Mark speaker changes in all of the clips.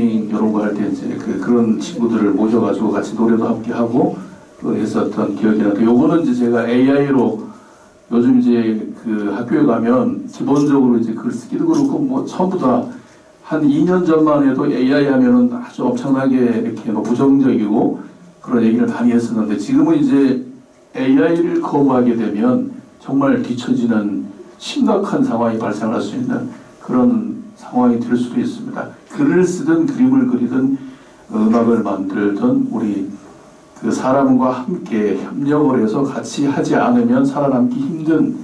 Speaker 1: 이런 거 할 때 이제 그런 친구들을 모셔가지고 같이 노래도 함께 하고 했었던 기억이 나는데, 요거는 이제 제가 AI로 요즘 이제 그 학교에 가면 기본적으로 이제 글 쓰기도 그렇고 뭐 전부 다 한 2년 전만 해도 AI 하면은 아주 엄청나게 이렇게 뭐 부정적이고 그런 얘기를 많이 했었는데, 지금은 이제 AI를 거부하게 되면 정말 뒤처지는 심각한 상황이 발생할 수 있는 그런 상황이 될 수도 있습니다. 글을 쓰든 그림을 그리든 음악을 만들든 우리 그 사람과 함께 협력을 해서 같이 하지 않으면 살아남기 힘든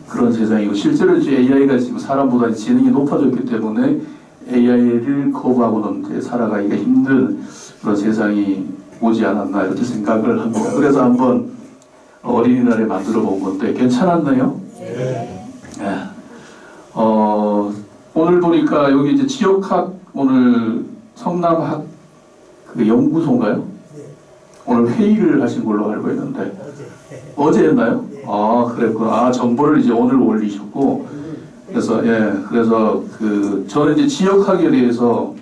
Speaker 1: 그런 세상이고, 실제로 이제 AI가 지금 사람보다 지능이 높아졌기 때문에 AI를 거부하고는 살아가기가 힘든 그런 세상이 오지 않았나 이렇게 생각을 합니다. 그래서 한번 어린이날에 만들어 본 건데 괜찮았나요? 네. 네. 오늘 보니까 여기 이제 지역학 오늘 성남학 그 연구소인가요? 네. 오늘 회의를 하신 걸로 알고 있는데 어제 했나요? 네. 아, 그랬구나. 아, 정보를 이제 오늘 올리셨고, 그래서 그래서 그 저는 이제 지역학에 대해서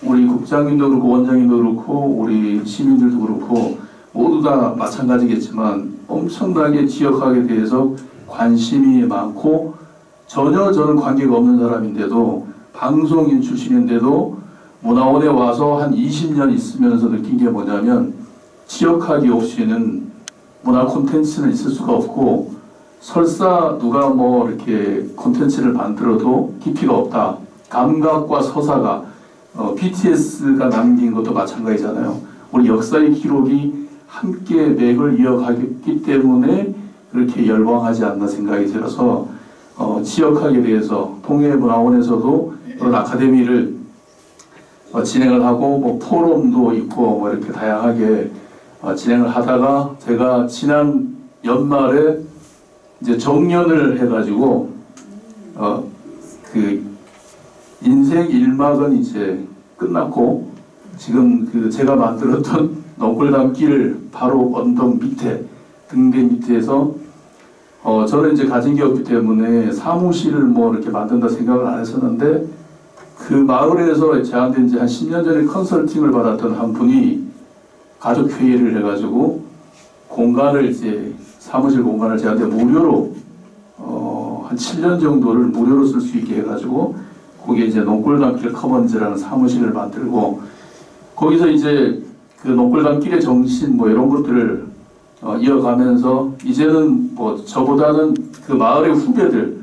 Speaker 1: 우리 국장님도 그렇고 원장님도 그렇고 우리 시민들도 그렇고 모두 다 마찬가지겠지만 엄청나게 지역학에 대해서 관심이 많고, 전혀 저는 관계가 없는 사람인데도 방송인 출신인데도 문화원에 와서 한 20년 있으면서 느낀 게 뭐냐면, 지역학이 없이는 문화 콘텐츠는 있을 수가 없고, 설사 누가 뭐 이렇게 콘텐츠를 만들어도 깊이가 없다. 감각과 서사가 BTS가 남긴 것도 마찬가지잖아요. 우리 역사의 기록이 함께 맥을 이어가기 때문에 그렇게 열광하지 않나 생각이 들어서 지역학에 대해서 통일문화원에서도 그런 아카데미를 진행을 하고 뭐 포럼도 있고 뭐 이렇게 다양하게 진행을 하다가, 제가 지난 연말에 이제 정년을 해가지고 그 인생 1막은 이제 끝났고, 지금 그 제가 만들었던 넝굴담길 바로 언덕 밑에 등대 밑에서 저는 이제 가진 게 없기 때문에 사무실을 뭐 이렇게 만든다 생각을 안 했었는데, 그 마을에서 저한테 이제 한 10년 전에 컨설팅을 받았던 한 분이 가족 회의를 해가지고 공간을 이제 사무실 공간을 저한테 무료로 한 7년 정도를 무료로 쓸 수 있게 해가지고 거기에 이제 넝굴담길 커먼즈라는 사무실을 만들고, 거기서 이제 그 넝굴담길의 정신 뭐 이런 것들을 이어가면서 이제는 뭐 저보다는 그 마을의 후배들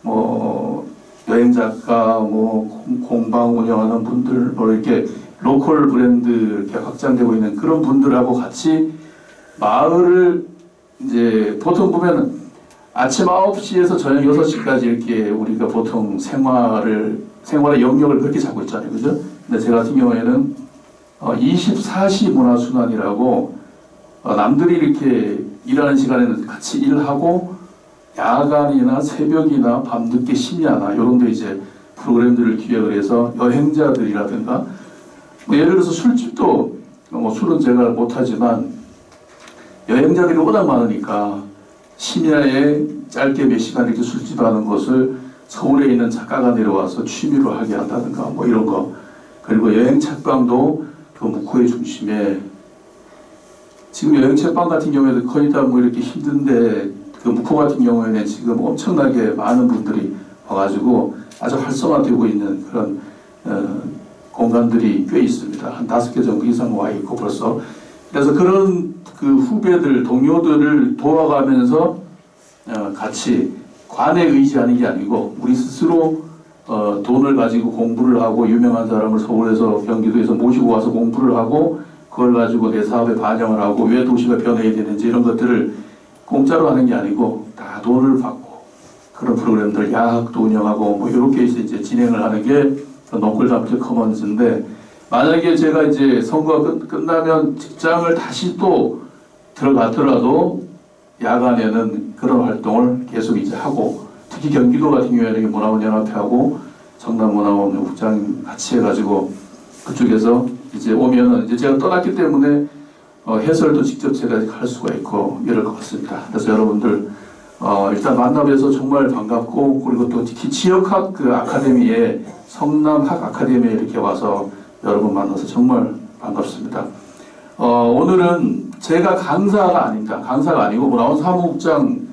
Speaker 1: 뭐 여행 작가 뭐 공방 운영하는 분들 뭐 이렇게 로컬 브랜드 이렇게 확장되고 있는 그런 분들하고 같이 마을을 이제 보통 보면은 아침 9시에서 저녁 6시까지 이렇게 우리가 보통 생활의 영역을 그렇게 잡고 있잖아요. 그죠? 근데 제 같은 경우에는 24시 문화순환이라고 남들이 이렇게 일하는 시간에는 같이 일하고, 야간이나 새벽이나 밤늦게 심야나 이런 데 이제 프로그램들을 기획을 해서 여행자들이라든가 뭐 예를 들어서 술집도 뭐 술은 제가 못하지만 여행자들이 워낙 많으니까 심야에 짧게 몇 시간 이렇게 술집하는 것을 서울에 있는 작가가 내려와서 취미로 하게 한다든가 뭐 이런 거. 그리고 여행 책방도 그 묵호의 중심에, 지금 여행 책방 같은 경우에도 거의 다 뭐 이렇게 힘든데 그 묵호 같은 경우에는 지금 엄청나게 많은 분들이 와가지고 아주 활성화되고 있는 그런 공간들이 꽤 있습니다. 한 5개 정도 이상 와 있고 벌써. 그래서 그런 그 후배들, 동료들을 도와가면서 같이 관에 의지하는 게 아니고 우리 스스로 돈을 가지고 공부를 하고, 유명한 사람을 서울에서 경기도에서 모시고 와서 공부를 하고 그걸 가지고 내 사업에 반영을 하고 왜 도시가 변해야 되는지 이런 것들을 공짜로 하는 게 아니고 다 돈을 받고 그런 프로그램들 야학도 운영하고 뭐 이렇게 이제 진행을 하는 게 넝굴담길 커먼즈인데, 만약에 제가 이제 선거가 끝나면 직장을 다시 또 들어가더라도 야간에는 그런 활동을 계속 이제 하고, 특히 경기도 같은 경우에는 문화원연합회하고 성남문화원 국장 같이 해가지고 그쪽에서 이제 오면은 이제 제가 떠났기 때문에 해설도 직접 제가 할 수가 있고 이럴 것 같습니다. 그래서 여러분들 일단 만나뵈서 정말 반갑고, 그리고 또 특히 지역학 그 아카데미에, 성남학 아카데미에 이렇게 와서 여러분 만나서 정말 반갑습니다. 오늘은 제가 강사가 아닙니다. 강사가 아니고 문화원 사무국장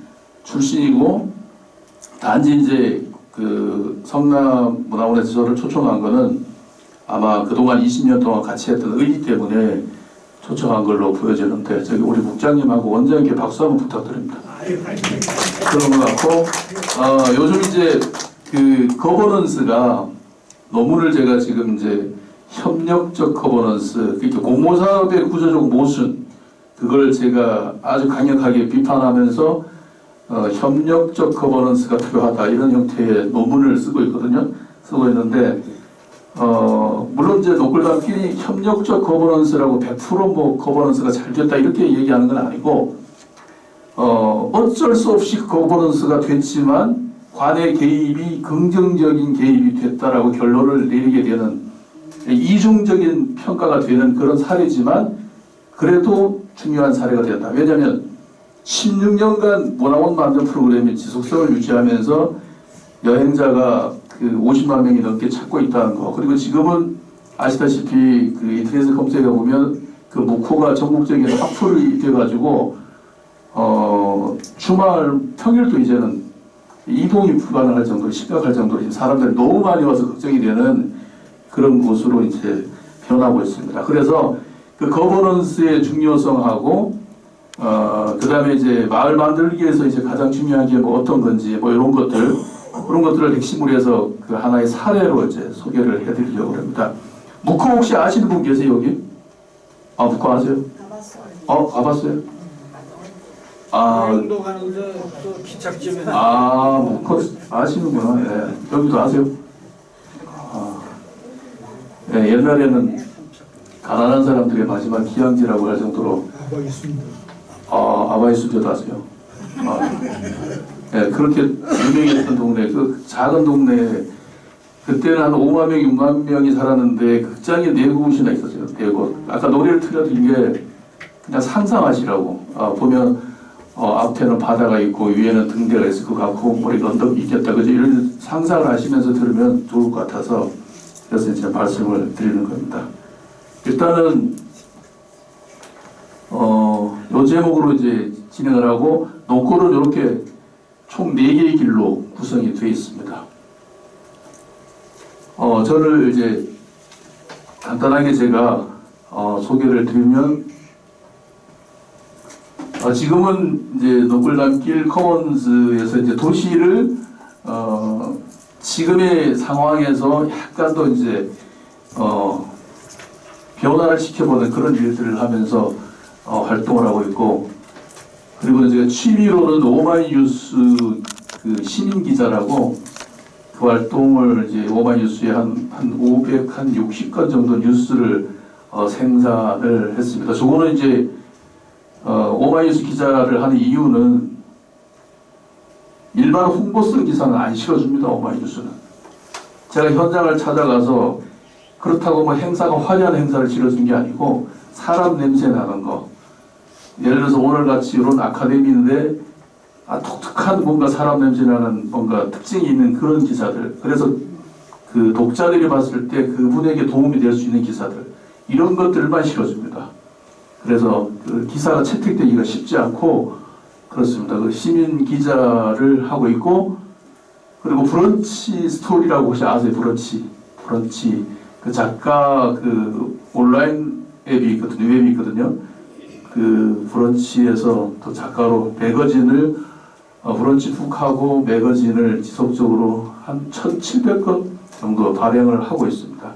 Speaker 1: 출신이고, 단지 이제 그 성남 문화원에서 저를 초청한 거는 아마 그동안 20년 동안 같이 했던 의리 때문에 초청한 걸로 보여지는데, 저기 우리 국장님하고 원장님께 박수 한번 부탁드립니다. 그런 것 같고, 요즘 이제 그 거버넌스가, 논문을 제가 지금 이제 협력적 거버넌스, 그러니까 공모사업의 구조적 모순, 그걸 제가 아주 강력하게 비판하면서 협력적 거버넌스가 필요하다, 이런 형태의 논문을 쓰고 있거든요. 쓰고 있는데, 물론 이제 노골단끼리 협력적 거버넌스라고 100% 거버넌스가 잘 됐다 이렇게 얘기하는 건 아니고, 어쩔 수 없이 거버넌스가 됐지만 관의 개입이 긍정적인 개입이 됐다라고 결론을 내리게 되는, 이중적인 평가가 되는 그런 사례지만 그래도 중요한 사례가 된다. 왜냐하면 16년간 문화원 만든 프로그램이 지속성을 유지하면서 여행자가 그 50만 명이 넘게 찾고 있다는 거, 그리고 지금은 아시다시피 그 인터넷에 검색해 보면 그 무코가 전국적인 하프를 돼가지고 주말 평일도 이제는 이동이 불가능할 정도로, 심각할 정도로 사람들이 너무 많이 와서 걱정이 되는 그런 곳으로 이제 변하고 있습니다. 그래서 그 거버넌스의 중요성하고, 그 다음에 이제 마을 만들기에서 이제 가장 중요한 게 뭐 어떤 건지, 뭐 이런 것들, 그런 것들을 핵심으로 해서 그 하나의 사례로 이제 소개를 해드리려고 합니다. 무코 혹시 아시는 분 계세요, 여기? 무코 아세요? 가봤어요. 가봤어요?
Speaker 2: 여행도 가는데 또 기착점에
Speaker 1: 무코 아시는구나. 예. 여기도 아세요? 예, 옛날에는 가난한 사람들의 마지막 휴양지라고 할 정도로 아바이 순교도 아세요? 예, 그렇게 유명했던 동네, 그 작은 동네에 그때는 한 5만 명, 6만 명이 살았는데 극장이 4곳이나 있었어요. 4곳. 아까 노래를 틀어도 이게 그냥 상상하시라고. 보면 앞에는 바다가 있고 위에는 등대가 있을 것 같고 머리가 언덕이 있겠다, 그죠? 이런 상상을 하시면서 들으면 좋을 것 같아서 그래서 이제 말씀을 드리는 겁니다. 일단은 요 제목으로 이제 진행을 하고, 노골은 이렇게 총 4개의 길로 구성이 되어 있습니다. 저를 이제 간단하게 제가 소개를 드리면, 지금은 이제 노골단길 커먼스에서 이제 도시를 지금의 상황에서 약간 더 이제 변화를 시켜보는 그런 일들을 하면서 활동을 하고 있고, 그리고 이제 취미로는 오마이뉴스 그 시민 기자라고 그 활동을 이제 오마이뉴스에 한 560건 정도 뉴스를 생산을 했습니다. 저거는 이제 오마이뉴스 기자를 하는 이유는 일반 홍보성 기사는 안 실어줍니다. 오마이뉴스는 제가 현장을 찾아가서 그렇다고 뭐 행사가 화려한 행사를 실어준 게 아니고 사람 냄새 나는 거, 예를 들어서 오늘같이 이런 아카데미인데 독특한 뭔가 사람 냄새 나는 뭔가 특징이 있는 그런 기사들, 그래서 그 독자들이 봤을 때 그분에게 도움이 될 수 있는 기사들, 이런 것들만 실어줍니다. 그래서 그 기사가 채택되기가 쉽지 않고 그렇습니다. 그 시민 기자를 하고 있고, 그리고 브런치 스토리라고 혹시 아세요? 브런치 그 작가 그 온라인 앱이 있거든요. 웹이 있거든요. 그 브런치에서 또 작가로 매거진을 브런치북하고 매거진을 지속적으로 한 1,700건 정도 발행을 하고 있습니다.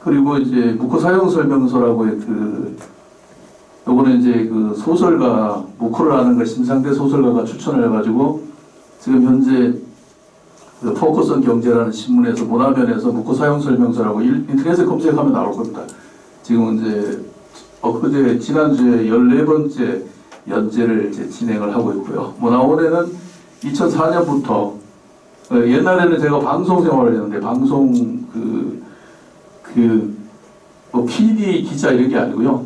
Speaker 1: 그리고 이제 무코 사용 설명서라고의 요거는 이제 그 소설가, 무코를 하는 거 심상대 소설가가 추천을 해가지고 지금 현재 그 포커스온 경제라는 신문에서 문화면에서 무코 사용 설명서라고 인터넷에 검색하면 나올 겁니다. 지금 이제 엊그제 지난주에 14번째 연재를 이제 진행을 하고 있고요. 문화원에는 2004년부터 옛날에는 제가 방송 생활을 했는데, 방송 뭐 PD 기자 이런 게 아니고요.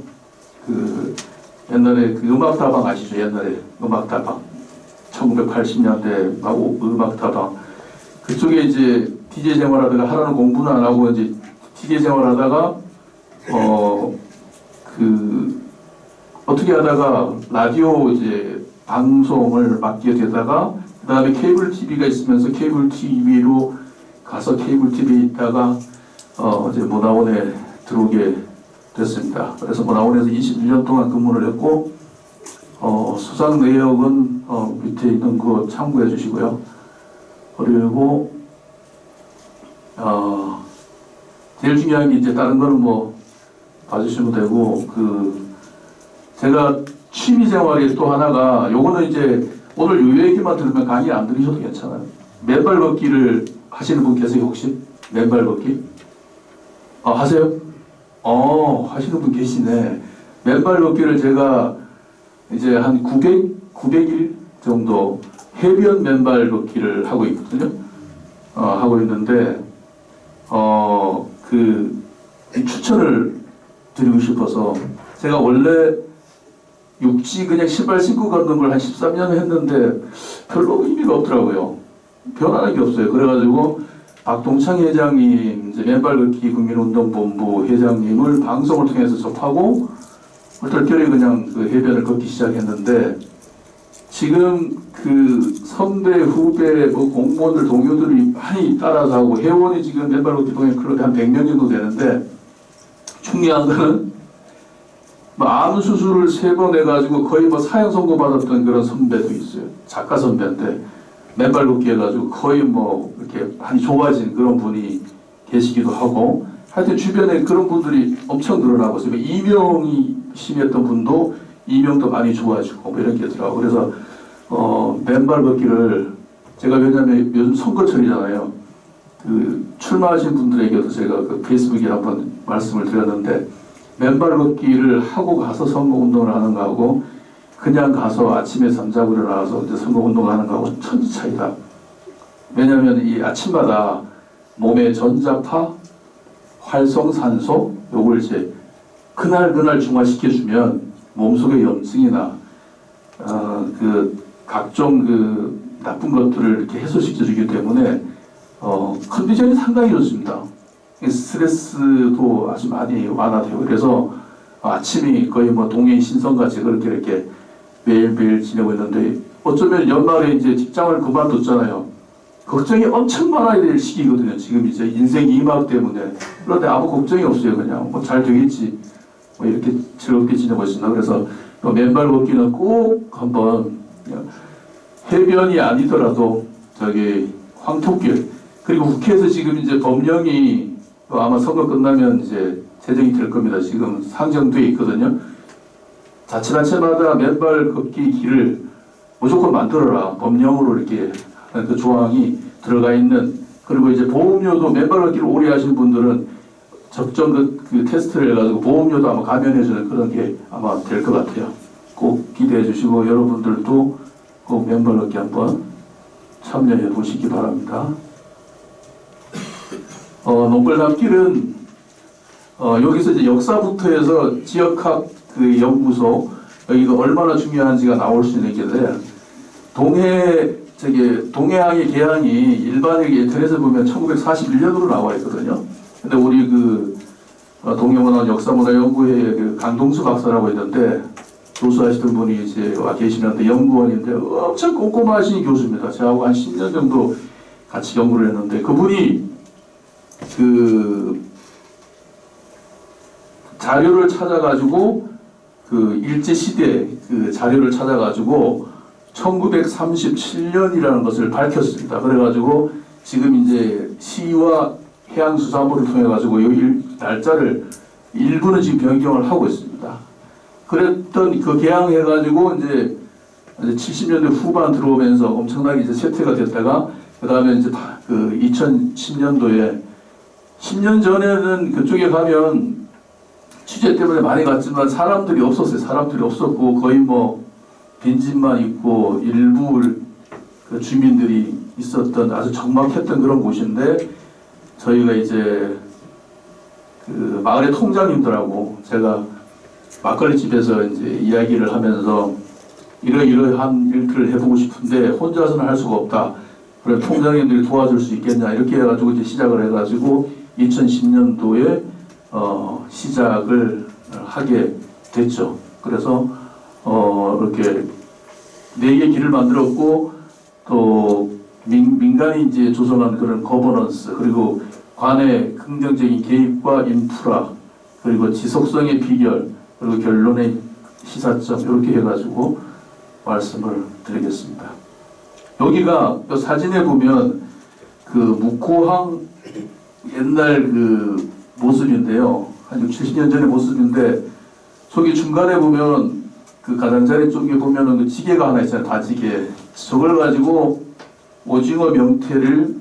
Speaker 1: 옛날에 그 음악다방 아시죠? 옛날에 음악다방 1980년대 막 음악다방 그쪽에 이제 DJ 생활하다가 하라는 공부는 안 하고 이제 DJ 생활하다가 어떻게 하다가 라디오 이제 방송을 맡게 되다가 그 다음에 케이블 TV가 있으면서 케이블 TV로 가서 케이블 TV에 있다가 이제 문화원에 들어오게 됐습니다. 그래서 문화원에서 21년 동안 근무를 했고 수상 내역은 밑에 있는 거 참고해 주시고요. 그리고 제일 중요한 게 이제 다른 거는 뭐 봐주시면 되고 제가 취미 생활이 또 하나가 요거는 이제 오늘 요 얘기만 들으면 강의 안 들으셔도 괜찮아요. 맨발 걷기를 하시는 분 계세요 혹시? 맨발 걷기? 하세요? 하시는 분 계시네. 맨발 걷기를 제가 이제 한 900일 정도 해변 맨발 걷기를 하고 있거든요. 하고 있는데 추천을 드리고 싶어서 제가 원래 육지 그냥 신발 신고 걷는 걸 한 13년 했는데 별로 의미가 없더라고요. 변하는 게 없어요. 그래가지고 박동창 회장님 이제 맨발 걷기 국민운동본부 회장님을 방송을 통해서 접하고 얼떨결에 그냥 그 해변을 걷기 시작했는데 지금 선배, 후배, 공무원들, 동료들이 많이 따라서 하고 회원이 지금 맨발 걷기 동행 클럽이 한 100명 정도 되는데 중요한 거는 암 수술을 3번 해가지고 거의 사형 선고 받았던 그런 선배도 있어요. 작가 선배인데 맨발 걷기 해가지고 거의 이렇게 많이 좋아진 그런 분이 계시기도 하고 하여튼 주변에 그런 분들이 엄청 늘어나고 있어요. 이명이 심했던 분도 이명도 많이 좋아지고 이런 게 있더라고요. 그래서 맨발 걷기를 제가 왜냐면 요즘 선거철이잖아요. 출마하신 분들에게도 제가 페이스북에 한번 말씀을 드렸는데 맨발 걷기를 하고 가서 선거운동을 하는 거하고 그냥 가서 아침에 잠자고 일어나서 이제 선거운동을 하는 거하고 천지 차이다. 왜냐하면 이 아침마다 몸의 전자파, 활성산소 요걸 이제 그날 중화시켜주면 몸속의 염증이나 각종 나쁜 것들을 이렇게 해소시켜주기 때문에 컨디션이 상당히 좋습니다. 스트레스도 아주 많이 완화되고 그래서 아침이 거의 동해의 신선같이 그렇게 이렇게 매일매일 지내고 있는데 어쩌면 연말에 이제 직장을 그만뒀잖아요. 걱정이 엄청 많아야 될 시기거든요. 지금 이제 인생 2막 때문에. 그런데 아무 걱정이 없어요. 그냥 잘 되겠지. 이렇게 즐겁게 지내고 있습니다. 그래서 맨발 걷기는 꼭 한번 해변이 아니더라도 저기 황토길 그리고 국회에서 지금 이제 법령이 아마 선거 끝나면 이제 제정이 될 겁니다. 지금 상정돼 있거든요. 자치단체마다 맨발 걷기 길을 무조건 만들어라. 법령으로 이렇게 그 조항이 들어가 있는 그리고 이제 보험료도 맨발 걷기를 오래 하신 분들은 적정 그 테스트를 해가지고 보험료도 아마 감면해주는 그런 게 아마 될 것 같아요. 꼭 기대해 주시고 여러분들도 꼭 맨발 걷기 한번 참여해 보시기 바랍니다. 농골담길은 여기서 이제 역사부터 해서 지역학 연구소 여기가 얼마나 중요한지가 나올 수 있는 게인데 동해항의 개항이 일반의 인터넷에 보면 1941년으로 나와 있거든요. 근데 우리 동해문화 역사문화연구회 강동수 박사라고 있는데 교수하시던 분이 이제 와 계시는데 연구원인데 엄청 꼼꼼하신 교수입니다. 저하고 한 10년 정도 같이 연구를 했는데 그분이 자료를 찾아가지고 일제시대 자료를 찾아가지고 1937년이라는 것을 밝혔습니다. 그래가지고 지금 이제 시와 해양수산부를 통해가지고 이 날짜를 일부는 지금 변경을 하고 있습니다. 그랬던 개항해가지고 이제 70년대 후반 들어오면서 엄청나게 이제 쇠퇴가 됐다가 그 다음에 이제 2010년도에 10년 전에는 그쪽에 가면 취재 때문에 많이 갔지만 사람들이 없었어요. 사람들이 없었고 거의 빈집만 있고 일부 주민들이 있었던 아주 적막했던 그런 곳인데 저희가 이제 마을의 통장님들하고 제가 막걸리 집에서 이제 이야기를 하면서 이러이러한 일들을 해보고 싶은데 혼자서는 할 수가 없다. 그래 통장님들이 도와줄 수 있겠냐 이렇게 해가지고 이제 시작을 해가지고 2010년도에 시작을 하게 됐죠. 그래서 이렇게 4개 길을 만들었고 또 민간이 이제 조성한 그런 거버넌스 그리고 관의 긍정적인 개입과 인프라 그리고 지속성의 비결 그리고 결론의 시사점 이렇게 해가지고 말씀을 드리겠습니다. 여기가 사진에 보면 그 묵호항 옛날 그 모습인데요. 한 60, 70년 전의 모습인데 저기 중간에 보면 그 가장자리 쪽에 보면은 그 지게가 하나 있잖아요. 다지게. 저걸 가지고 오징어 명태를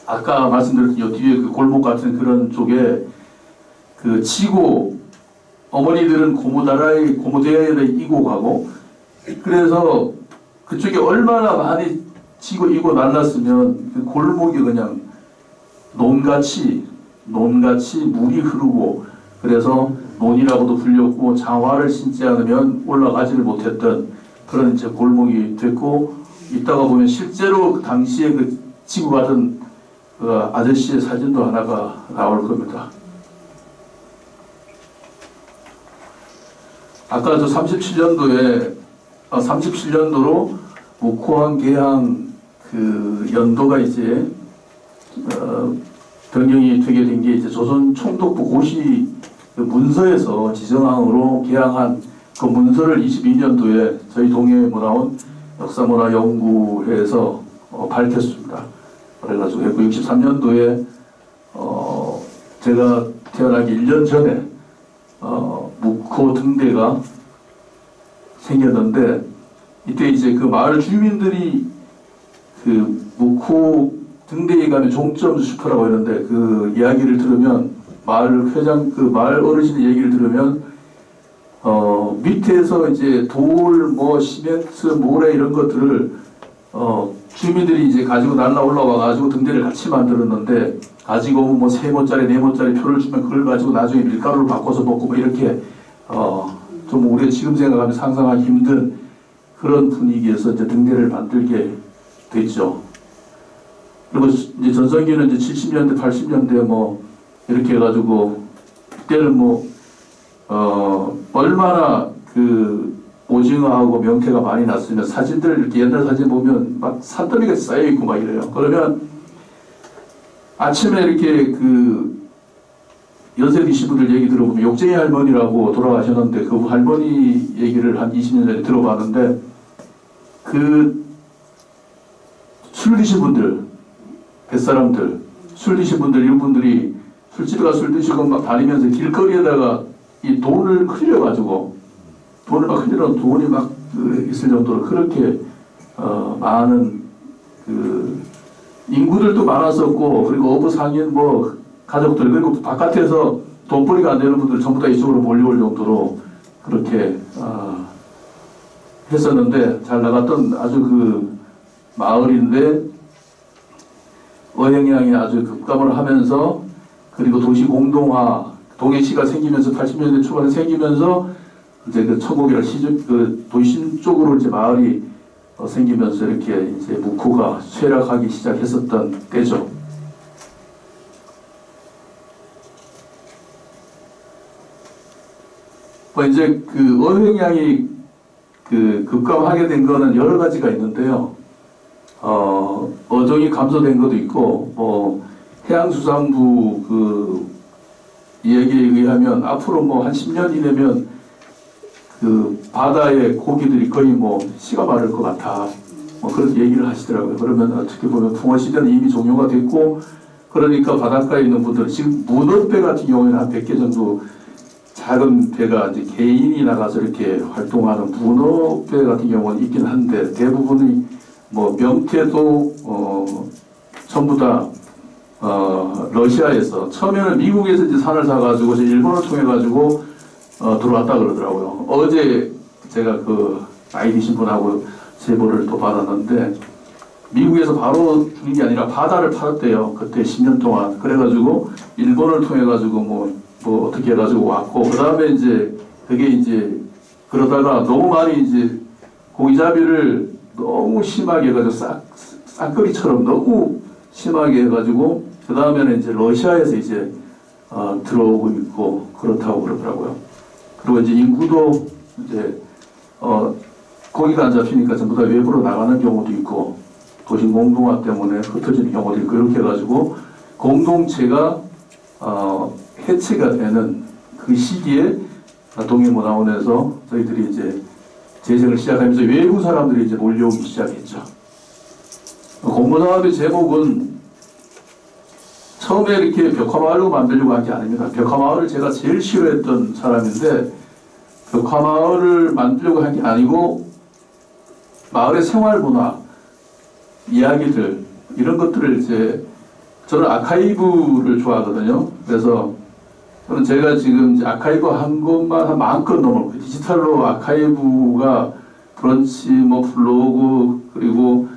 Speaker 1: 아까 말씀드렸던 요 뒤에 그 골목 같은 그런 쪽에 그 치고 어머니들은 고무대야에 이고 가고 그래서 그쪽에 얼마나 많이 치고 이고 날랐으면 그 골목이 그냥 논같이 물이 흐르고 그래서 논이라고도 불렸고 장화를 신지 않으면 올라가지를 못했던 그런 이제 골목이 됐고 이따가 보면 실제로 당시에 그 지구 가던 그 아저씨의 사진도 하나가 나올 겁니다. 아까 저 37년도로 묵호항 개항 그 연도가 이제 변경이 되게 된 게 이제 조선 총독부 고시 그 문서에서 지정항으로 개항한 그 문서를 22년도에 저희 동해문화원 역사문화연구회에서 밝혔습니다. 그래가지고 1963년도에 제가 태어나기 1년 전에 묵호 등대가 생겼는데 이때 이제 그 마을 주민들이 그 묵호 등대에 가면 종점 슈퍼라고 했는데 그 이야기를 들으면 마을 회장 그 마을 어르신의 얘기를 들으면 밑에서 이제 돌 뭐 시멘트 모래 이런 것들을 주민들이 이제 가지고 날라 올라와 가지고 등대를 같이 만들었는데 가지고 뭐 3모짜리 4모짜리 표를 주면 그걸 가지고 나중에 밀가루를 바꿔서 먹고 뭐 이렇게 좀 우리가 지금 생각하면 상상하기 힘든 그런 분위기에서 이제 등대를 만들게 됐죠. 그리고 이제 전성기는 이제 70년대, 80년대 뭐 이렇게 해가지고 그때는 뭐 얼마나 그 오징어하고 명태가 많이 났으면 사진들 이렇게 옛날 사진 보면 막 산더미가 쌓여 있고 막 이래요. 그러면 아침에 이렇게 그 연세 드신 분들 얘기 들어보면 욕쟁이 할머니라고 돌아가셨는데 그 할머니 얘기를 한 20년 전에 들어봤는데 그 술 드신 분들 뱃사람들 술 드신 분들 이런 분들이 술집에 가서 술 드시고 막 다니면서 길거리에다가 이 돈을 흘려가지고 돈을 막 흘리는 돈이 막 있을 정도로 그렇게 많은 그 인구들도 많았었고 그리고 어부 상인 뭐 가족들 그리고 바깥에서 돈벌이가 안 되는 분들 전부 다 이쪽으로 몰려올 정도로 그렇게 했었는데 잘 나갔던 아주 그 마을인데 어영량이 아주 급감을 하면서 그리고 도시 공동화 동해시가 생기면서 80년대 초반에 생기면서 이제 그 천국이라 그 도심 쪽으로 이제 마을이 생기면서 이렇게 이제 묵호가 쇠락하기 시작했었던 때죠. 뭐 이제 그 어획량이 그 급감하게 된 거는 여러 가지가 있는데요. 어종이 감소된 것도 있고, 뭐 해양수산부 그 이야기에 의하면 앞으로 뭐 한 10년 이내면 그 바다의 고기들이 거의 뭐 씨가 마를 것 같아. 뭐 그런 얘기를 하시더라고요. 그러면 어떻게 보면 풍어 시대는 이미 종료가 됐고, 그러니까 바닷가에 있는 분들 지금 문어배 같은 경우에는 한 100개 정도 작은 배가 이제 개인이 나가서 이렇게 활동하는 문어배 같은 경우는 있긴 한데 대부분이 뭐 명태도 전부 다 러시아에서 처음에는 미국에서 이제 산을 사가지고 이제 일본을 통해 가지고 들어왔다 그러더라고요. 어제 제가 그 나이 드신 분하고 제보를 또 받았는데 미국에서 바로 주는 게 아니라 바다를 팔았대요. 그때 10년 동안. 그래가지고 일본을 통해 가지고 뭐 어떻게 해가지고 왔고 그 다음에 이제 그게 이제 그러다가 너무 많이 이제 고기잡이를 너무 심하게 해가지고 싹거리처럼 너무 심하게 해가지고 그 다음에는 이제 러시아에서 이제 들어오고 있고 그렇다고 그러더라고요. 그리고 이제 인구도 이제 고기가 안 잡히니까 전부 다 외부로 나가는 경우도 있고 도시 공동화 때문에 흩어지는 경우도 있고 이렇게 해가지고 공동체가 해체가 되는 그 시기에 동해문화원에서 저희들이 이제 재생을 시작하면서 외부 사람들이 이제 몰려오기 시작했죠. 공모사업의 제목은 처음에 이렇게 벽화마을로 만들려고 한 게 아닙니다. 벽화마을을 제가 제일 싫어했던 사람인데 벽화마을을 만들려고 한 게 아니고 마을의 생활문화, 이야기들 이런 것들을 이제 저는 아카이브를 좋아하거든요. 그래서 저는 제가 지금 이제 아카이브 한 것만 한 10,000건 넘을 거예요. 디지털로 아카이브가 브런치, 뭐 블로그 그리고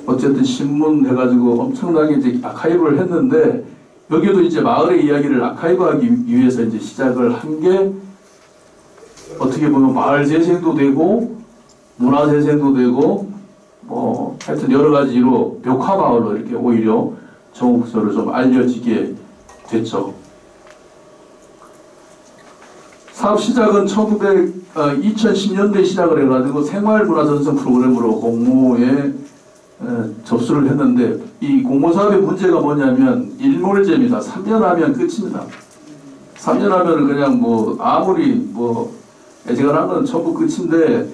Speaker 1: 어쨌든 신문 해가지고 엄청나게 이제 아카이브를 했는데 여기도 이제 마을의 이야기를 아카이브하기 위해서 이제 시작을 한 게 어떻게 보면 마을 재생도 되고 문화 재생도 되고 뭐 하여튼 여러 가지로 벽화 마을로 이렇게 오히려 정옥소를 좀 알려지게 됐죠. 사업 시작은 2010년도에 시작을 해가지고 생활문화 전승 프로그램으로 공모에 접수를 했는데 이 공모사업의 문제가 뭐냐면 일몰제입니다. 3년 하면 끝입니다. 3년 하면 그냥 뭐 아무리 뭐 애지간한 건 전부 끝인데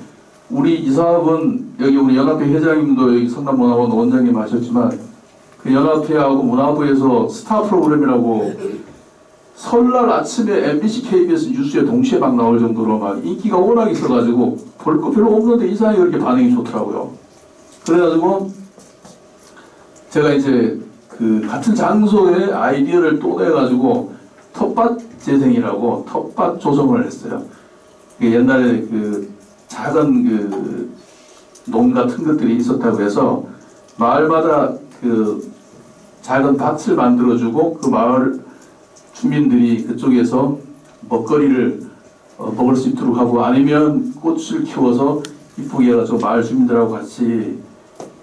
Speaker 1: 우리 이 사업은 여기 우리 연합회 회장님도 여기 성남문화원 원장님 하셨지만 그 연합회하고 문화부에서 스타 프로그램이라고 설날 아침에 MBC, KBS 뉴스에 동시에 막 나올 정도로 막 인기가 워낙 있어가지고 볼 거 별로 없는데 이상하게 그렇게 반응이 좋더라고요. 그래가지고 제가 이제 그 같은 장소에 아이디어를 또 내가지고 텃밭 재생이라고 텃밭 조성을 했어요. 옛날에 그 작은 그 농 같은 것들이 있었다고 해서 마을마다 그 작은 밭을 만들어주고 그 마을 주민들이 그쪽에서 먹거리를 먹을 수 있도록 하고 아니면 꽃을 키워서 이쁘게 해가지고 마을 주민들하고 같이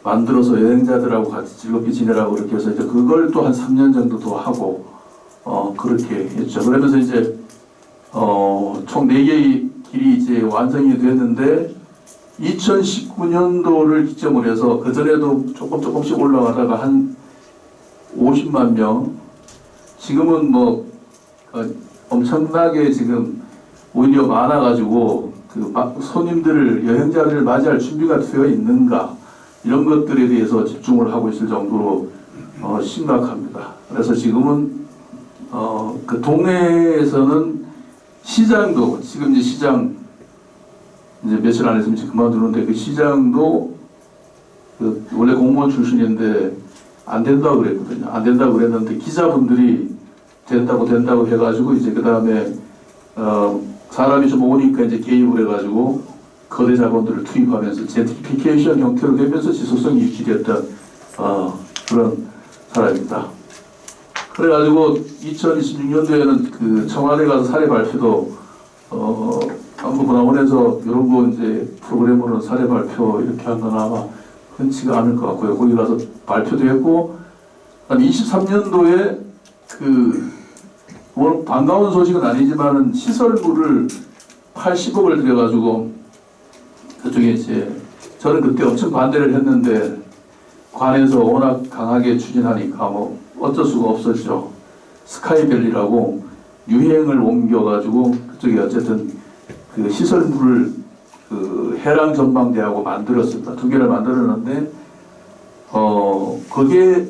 Speaker 1: 만들어서 여행자들하고 같이 즐겁게 지내라고 그렇게 해서 이제 그걸 또 한 3년 정도 더 하고 그렇게 했죠. 그러면서 이제 총 4개의 길이 이제 완성이 됐는데 2019년도를 기점으로 해서 그전에도 조금씩 올라가다가 한 50만 명 지금은 뭐 엄청나게 지금 오히려 많아가지고 그 손님들을 여행자들을 맞이할 준비가 되어 있는가 이런 것들에 대해서 집중을 하고 있을 정도로 심각합니다. 그래서 지금은 그 동해에서는 시장도 지금 이제 시장 이제 며칠 안 있으면 그만두는데 그 시장도 그 원래 공무원 출신인데 안 된다고 그랬거든요. 안 된다고 그랬는데 기자분들이 된다고 해가지고 이제 그 다음에 사람이 좀 오니까 이제 개입을 해가지고 거대 자본들을 투입하면서 젠트리피케이션 형태로 되면서 지속성이 유지됐던 그런 사람입니다. 그래가지고 2026년도에는 그 청와대 가서 사례 발표도 안보문화원에서 이런 거 이제 프로그램으로 사례 발표 이렇게 한 건 아마 흔치가 않을 것 같고요. 거기 가서 발표도 했고, 23년도에 뭐 반가운 소식은 아니지만은 시설물을 80억을 들여가지고 그쪽에 이제 저는 그때 엄청 반대를 했는데 관에서 워낙 강하게 추진하니까 뭐 어쩔 수가 없었죠. 스카이밸리라고 유행을 옮겨가지고 그쪽에 어쨌든 그 시설물을 그 해랑 전망대하고 만들었습니다. 2개를 만들었는데 그게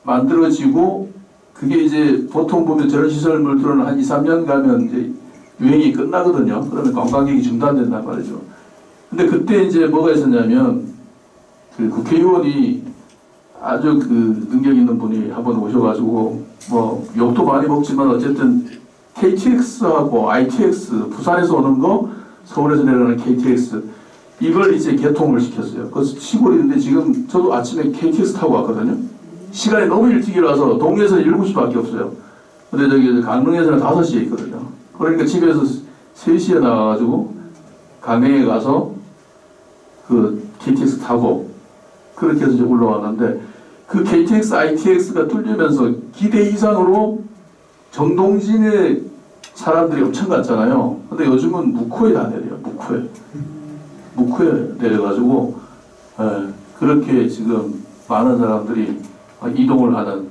Speaker 1: 만들어지고 그게 이제 보통 보면 저런 시설물들은 한 2, 3년 가면 이제 유행이 끝나거든요. 그러면 관광객이 중단된단 말이죠. 근데 그때 이제 뭐가 있었냐면 그 국회의원이 아주 그 능력 있는 분이 한번 오셔가지고 뭐 욕도 많이 먹지만 어쨌든 KTX하고 ITX 부산에서 오는 거 서울에서 내려가는 KTX 이걸 이제 개통을 시켰어요. 그래서 시골인데 지금 저도 아침에 KTX 타고 왔거든요. 시간이 너무 일찍 일어나서 동네에서는 7시밖에 없어요. 근데 저기 강릉에서는 5시에 있거든요. 그러니까 집에서 3시에 나와가지고 강릉에 가서 그 KTX 타고 그렇게 해서 이제 올라왔는데 그 KTX, ITX가 뚫리면서 기대 이상으로 정동진의 사람들이 엄청 갔잖아요. 근데 요즘은 묵호에 다 내려요. 묵호에 내려가지고 그렇게 지금 많은 사람들이 이동을 하는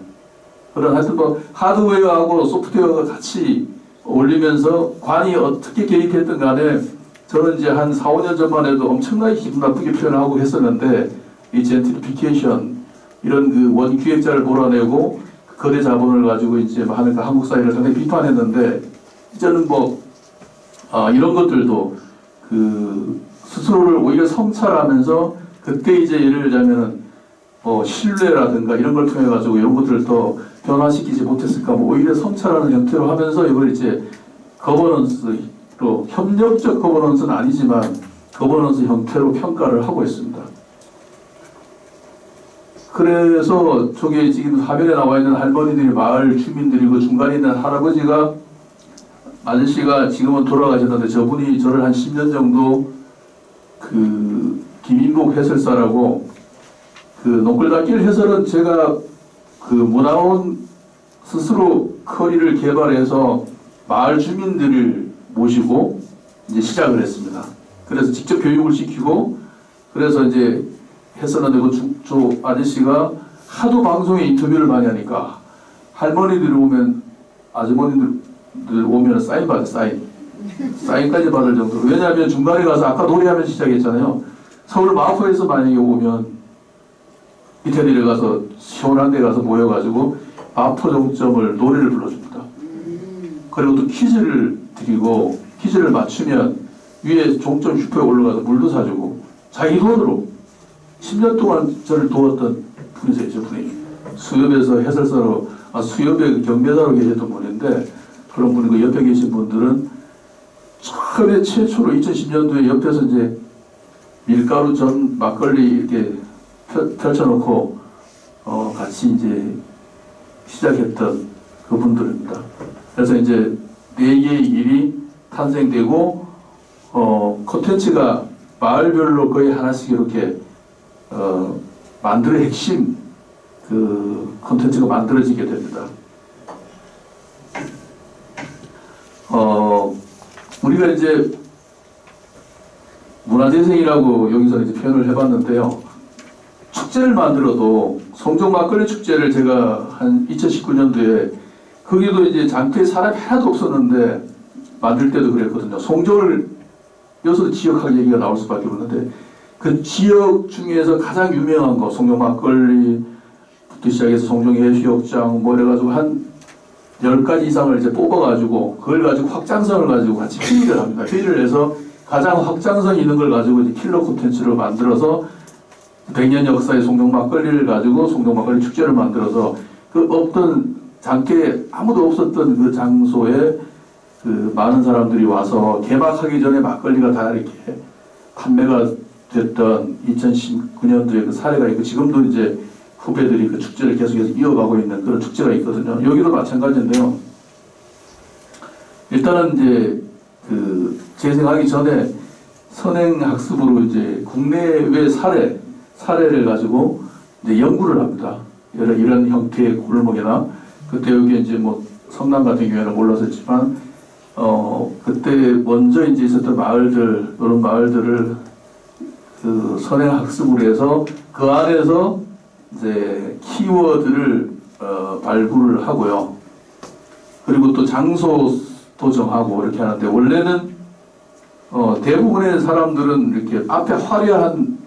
Speaker 1: 그런 하여튼 뭐 하드웨어하고 소프트웨어가 같이 올리면서 관이 어떻게 개입했든 간에 저는 이제 한 4, 5년 전만 해도 엄청나게 기분 나쁘게 표현하고 했었는데 이 젠트리피케이션 이런 그 원기획자를 몰아내고 거대 자본을 가지고 이제 하는 그 한국 사회를 상당히 비판했는데 이제는 뭐 이런 것들도 그 스스로를 오히려 성찰하면서 그때 이제 예를 들자면은 신뢰라든가 이런 걸 통해 가지고 이런 것들을 더 변화시키지 못했을까 뭐 오히려 성찰하는 형태로 하면서 이걸 이제 거버넌스로 협력적 거버넌스는 아니지만 거버넌스 형태로 평가를 하고 있습니다. 그래서 저기 지금 화면에 나와 있는 할머니들이 마을 주민들이고 중간에 있는 할아버지가 아저씨가 지금은 돌아가셨는데 저분이 저를 한 10년 정도 그 김인복 해설사라고 그 농골단길 해설은 제가 그 문화원 스스로 커리를 개발해서 마을 주민들을 모시고 이제 시작을 했습니다. 그래서 직접 교육을 시키고 그래서 이제 했었는데 저 아저씨가 하도 방송에 인터뷰를 많이 하니까 할머니들이 오면 아주머니들 오면 사인 받아 사인까지 받을 정도로 왜냐하면 중간에 가서 아까 노래하면서 시작했잖아요. 서울 마포에서 만약에 오면 밑에 내려가서 시원한 데 가서 모여가지고 마포 종점을 노래를 불러줍니다. 그리고 또 퀴즈를 드리고 퀴즈를 맞추면 위에 종점 슈퍼에 올라가서 물도 사주고 자기 돈으로 10년 동안 저를 도왔던 분이세요. 저 분이 수협에서 해설사로 수협의 경매사로 계셨던 분인데 그런 분이고 옆에 계신 분들은 처음에 최초로 2010년도에 옆에서 이제 밀가루 전 막걸리 이렇게 펼쳐놓고 같이 이제 시작했던 그분들입니다. 그래서 이제 4개의 일이 탄생되고 콘텐츠가 마을별로 거의 하나씩 이렇게 만들어의 핵심 그 콘텐츠가 만들어지게 됩니다. 우리가 이제 문화재생이라고 여기서 이제 표현을 해봤는데요. 축제를 만들어도 송정 막걸리 축제를 제가 한 2019년도에 거기도 이제 장터에 사람이 하나도 없었는데 만들 때도 그랬거든요. 송정을 여기서도 지역학 얘기가 나올 수밖에 없는데 그 지역 중에서 가장 유명한 거 송정 막걸리부터 시작해서 송정 해수욕장 뭐 이래가지고 한 10가지 이상을 이제 뽑아가지고 그걸 가지고 확장성을 가지고 같이 회의를 합니다. 회의를 해서 가장 확장성 있는 걸 가지고 이제 킬러 콘텐츠를 만들어서 100년 역사의 송정 막걸리를 가지고 송정 막걸리 축제를 만들어서 그 없던 장터에 아무도 없었던 그 장소에 그 많은 사람들이 와서 개막하기 전에 막걸리가 다 이렇게 판매가 됐던 2019년도에 그 사례가 있고 지금도 이제 후배들이 그 축제를 계속해서 이어가고 있는 그런 축제가 있거든요. 여기도 마찬가지인데요. 일단은 이제 그 재생하기 전에 선행학습으로 이제 국내외 사례를 가지고 이제 연구를 합니다. 이런 형태의 골목이나 그때 여기 이제 뭐 성남 같은 경우에는 몰랐었지만 그때 먼저 이제 있었던 마을들 이런 마을들을 그 선행학습을 해서 그 안에서 이제 키워드를 발굴을 하고요. 그리고 또 장소도 정하고 이렇게 하는데 원래는 대부분의 사람들은 이렇게 앞에 화려한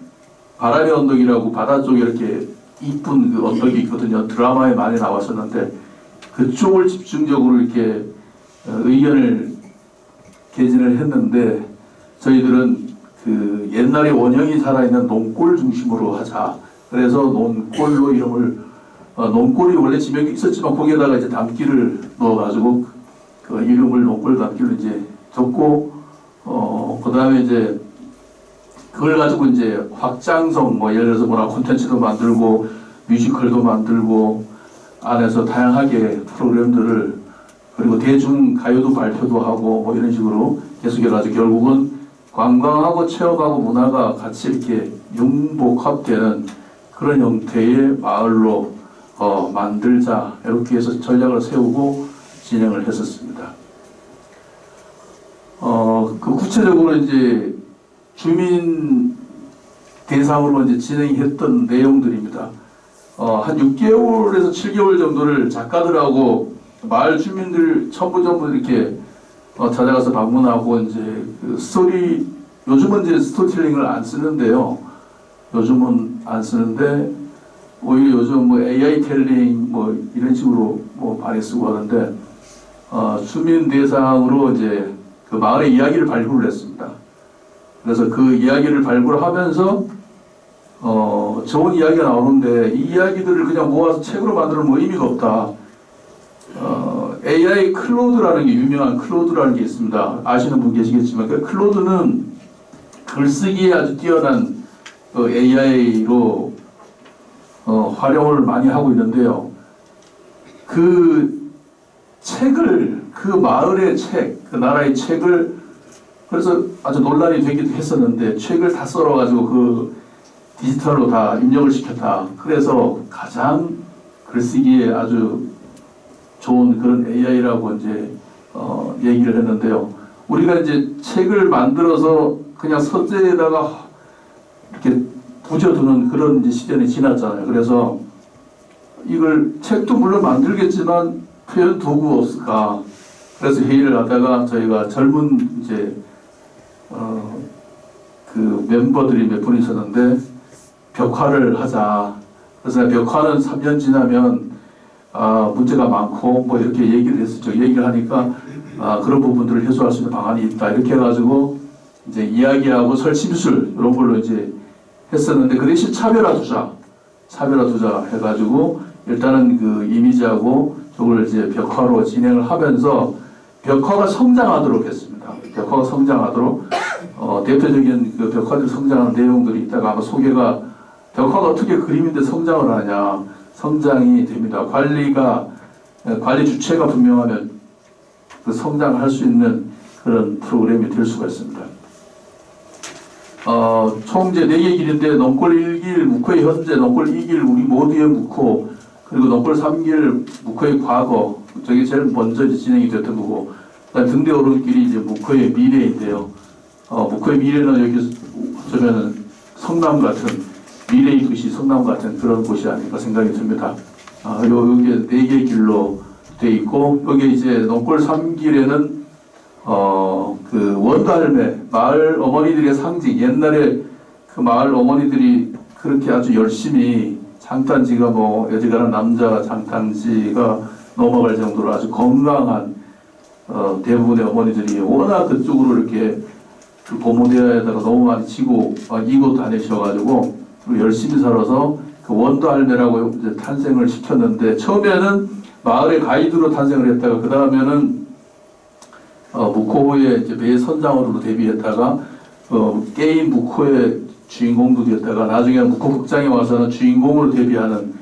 Speaker 1: 바람의 언덕이라고 바다 쪽에 이렇게 이쁜 그 언덕이 있거든요. 드라마에 많이 나왔었는데 그쪽을 집중적으로 이렇게 의견을 개진을 했는데 저희들은 그 옛날에 원형이 살아있는 논골 중심으로 하자. 그래서 논골로 이름을 논골이 원래 지명이 있었지만 거기에다가 이제 담기를 넣어가지고 그 이름을 논골 담기로 이제 적고 그 다음에 이제 그걸 가지고 이제 확장성 뭐 예를 들어서 뭐나 콘텐츠도 만들고 뮤지컬도 만들고 안에서 다양하게 프로그램들을 그리고 대중 가요도 발표도 하고 뭐 이런 식으로 계속해가지고 결국은 관광하고 체험하고 문화가 같이 이렇게 융복합되는 그런 형태의 마을로 만들자 이렇게 해서 전략을 세우고 진행을 했었습니다. 그 구체적으로 이제 주민 대상으로 이제 진행했던 내용들입니다. 한 6개월에서 7개월 정도를 작가들하고 마을 주민들 전부 이렇게 찾아가서 방문하고 이제 그 스토리, 요즘은 이제 스토리텔링을 안 쓰는데요. 요즘은 안 쓰는데 오히려 요즘 뭐 AI 텔링 뭐 이런 식으로 뭐 많이 쓰고 하는데 주민 대상으로 이제 그 마을의 이야기를 발굴을 했습니다. 그래서 그 이야기를 발굴하면서 좋은 이야기가 나오는데 이 이야기들을 그냥 모아서 책으로 만들면 뭐 의미가 없다. AI 클로드라는 게 유명한 클로드라는 게 있습니다. 아시는 분 계시겠지만 그 클로드는 글쓰기에 아주 뛰어난 AI로 활용을 많이 하고 있는데요. 그 책을 그 마을의 책, 그 나라의 책을 그래서 아주 논란이 되기도 했었는데 책을 다 썰어가지고 그 디지털로 다 입력을 시켰다. 그래서 가장 글쓰기에 아주 좋은 그런 AI라고 이제 얘기를 했는데요. 우리가 이제 책을 만들어서 그냥 서재에다가 이렇게 붙여두는 그런 이제 시절이 지났잖아요. 그래서 이걸 책도 물론 만들겠지만 표현 도구 없을까? 그래서 회의를 하다가 저희가 젊은 이제 그 멤버들이 몇 분 있었는데 벽화를 하자. 그래서 벽화는 3년 지나면 문제가 많고 뭐 이렇게 얘기를 했었죠. 얘기를 하니까 그런 부분들을 해소할 수 있는 방안이 있다. 이렇게 해가지고 이제 이야기하고 설치미술 이런 걸로 이제 했었는데 그 대신 차별화 두자 해가지고 일단은 그 이미지하고 저걸 이제 벽화로 진행을 하면서 벽화가 성장하도록 했습니다. 벽화가 성장하도록 대표적인 그 벽화들 성장하는 내용들이 있다가 아마 소개가 벽화가 어떻게 그림인데 성장을 하냐. 성장이 됩니다. 관리 주체가 분명하면 그 성장을 할 수 있는 그런 프로그램이 될 수가 있습니다. 총 이제 4개 길인데 넘골 1길 묵호의 현재, 넘골 2길 우리 모두의 묵호, 그리고 넘골 3길 묵호의 과거, 저게 제일 먼저 진행이 됐던 거고, 그다음 등대 오른길이 이제 묵호의 미래인데요. 묵호의 미래는 여기 어쩌면은 성남 같은 미래의 도시 성남 같은 그런 곳이 아닐까 생각이 듭니다. 여기에 4개의 길로 돼 있고, 여기 이제 넘골 3길에는 그 원달매 마을 어머니들의 상징, 옛날에 그 마을 어머니들이 그렇게 아주 열심히 장단지가 뭐 여지간한 남자 장단지가 넘어갈 정도로 아주 건강한 대부분의 어머니들이 워낙 그쪽으로 이렇게 그 고모대야에다가 너무 많이 지고 이고 다니셔가지고 열심히 살아서 그 원도할매라고 이제 탄생을 시켰는데 처음에는 마을의 가이드로 탄생을 했다가 그 다음에는 묵호의 이제 매 선장으로 데뷔했다가 게임 묵호의 주인공도 됐다가 나중에는 묵호 극장에 와서는 주인공으로 데뷔하는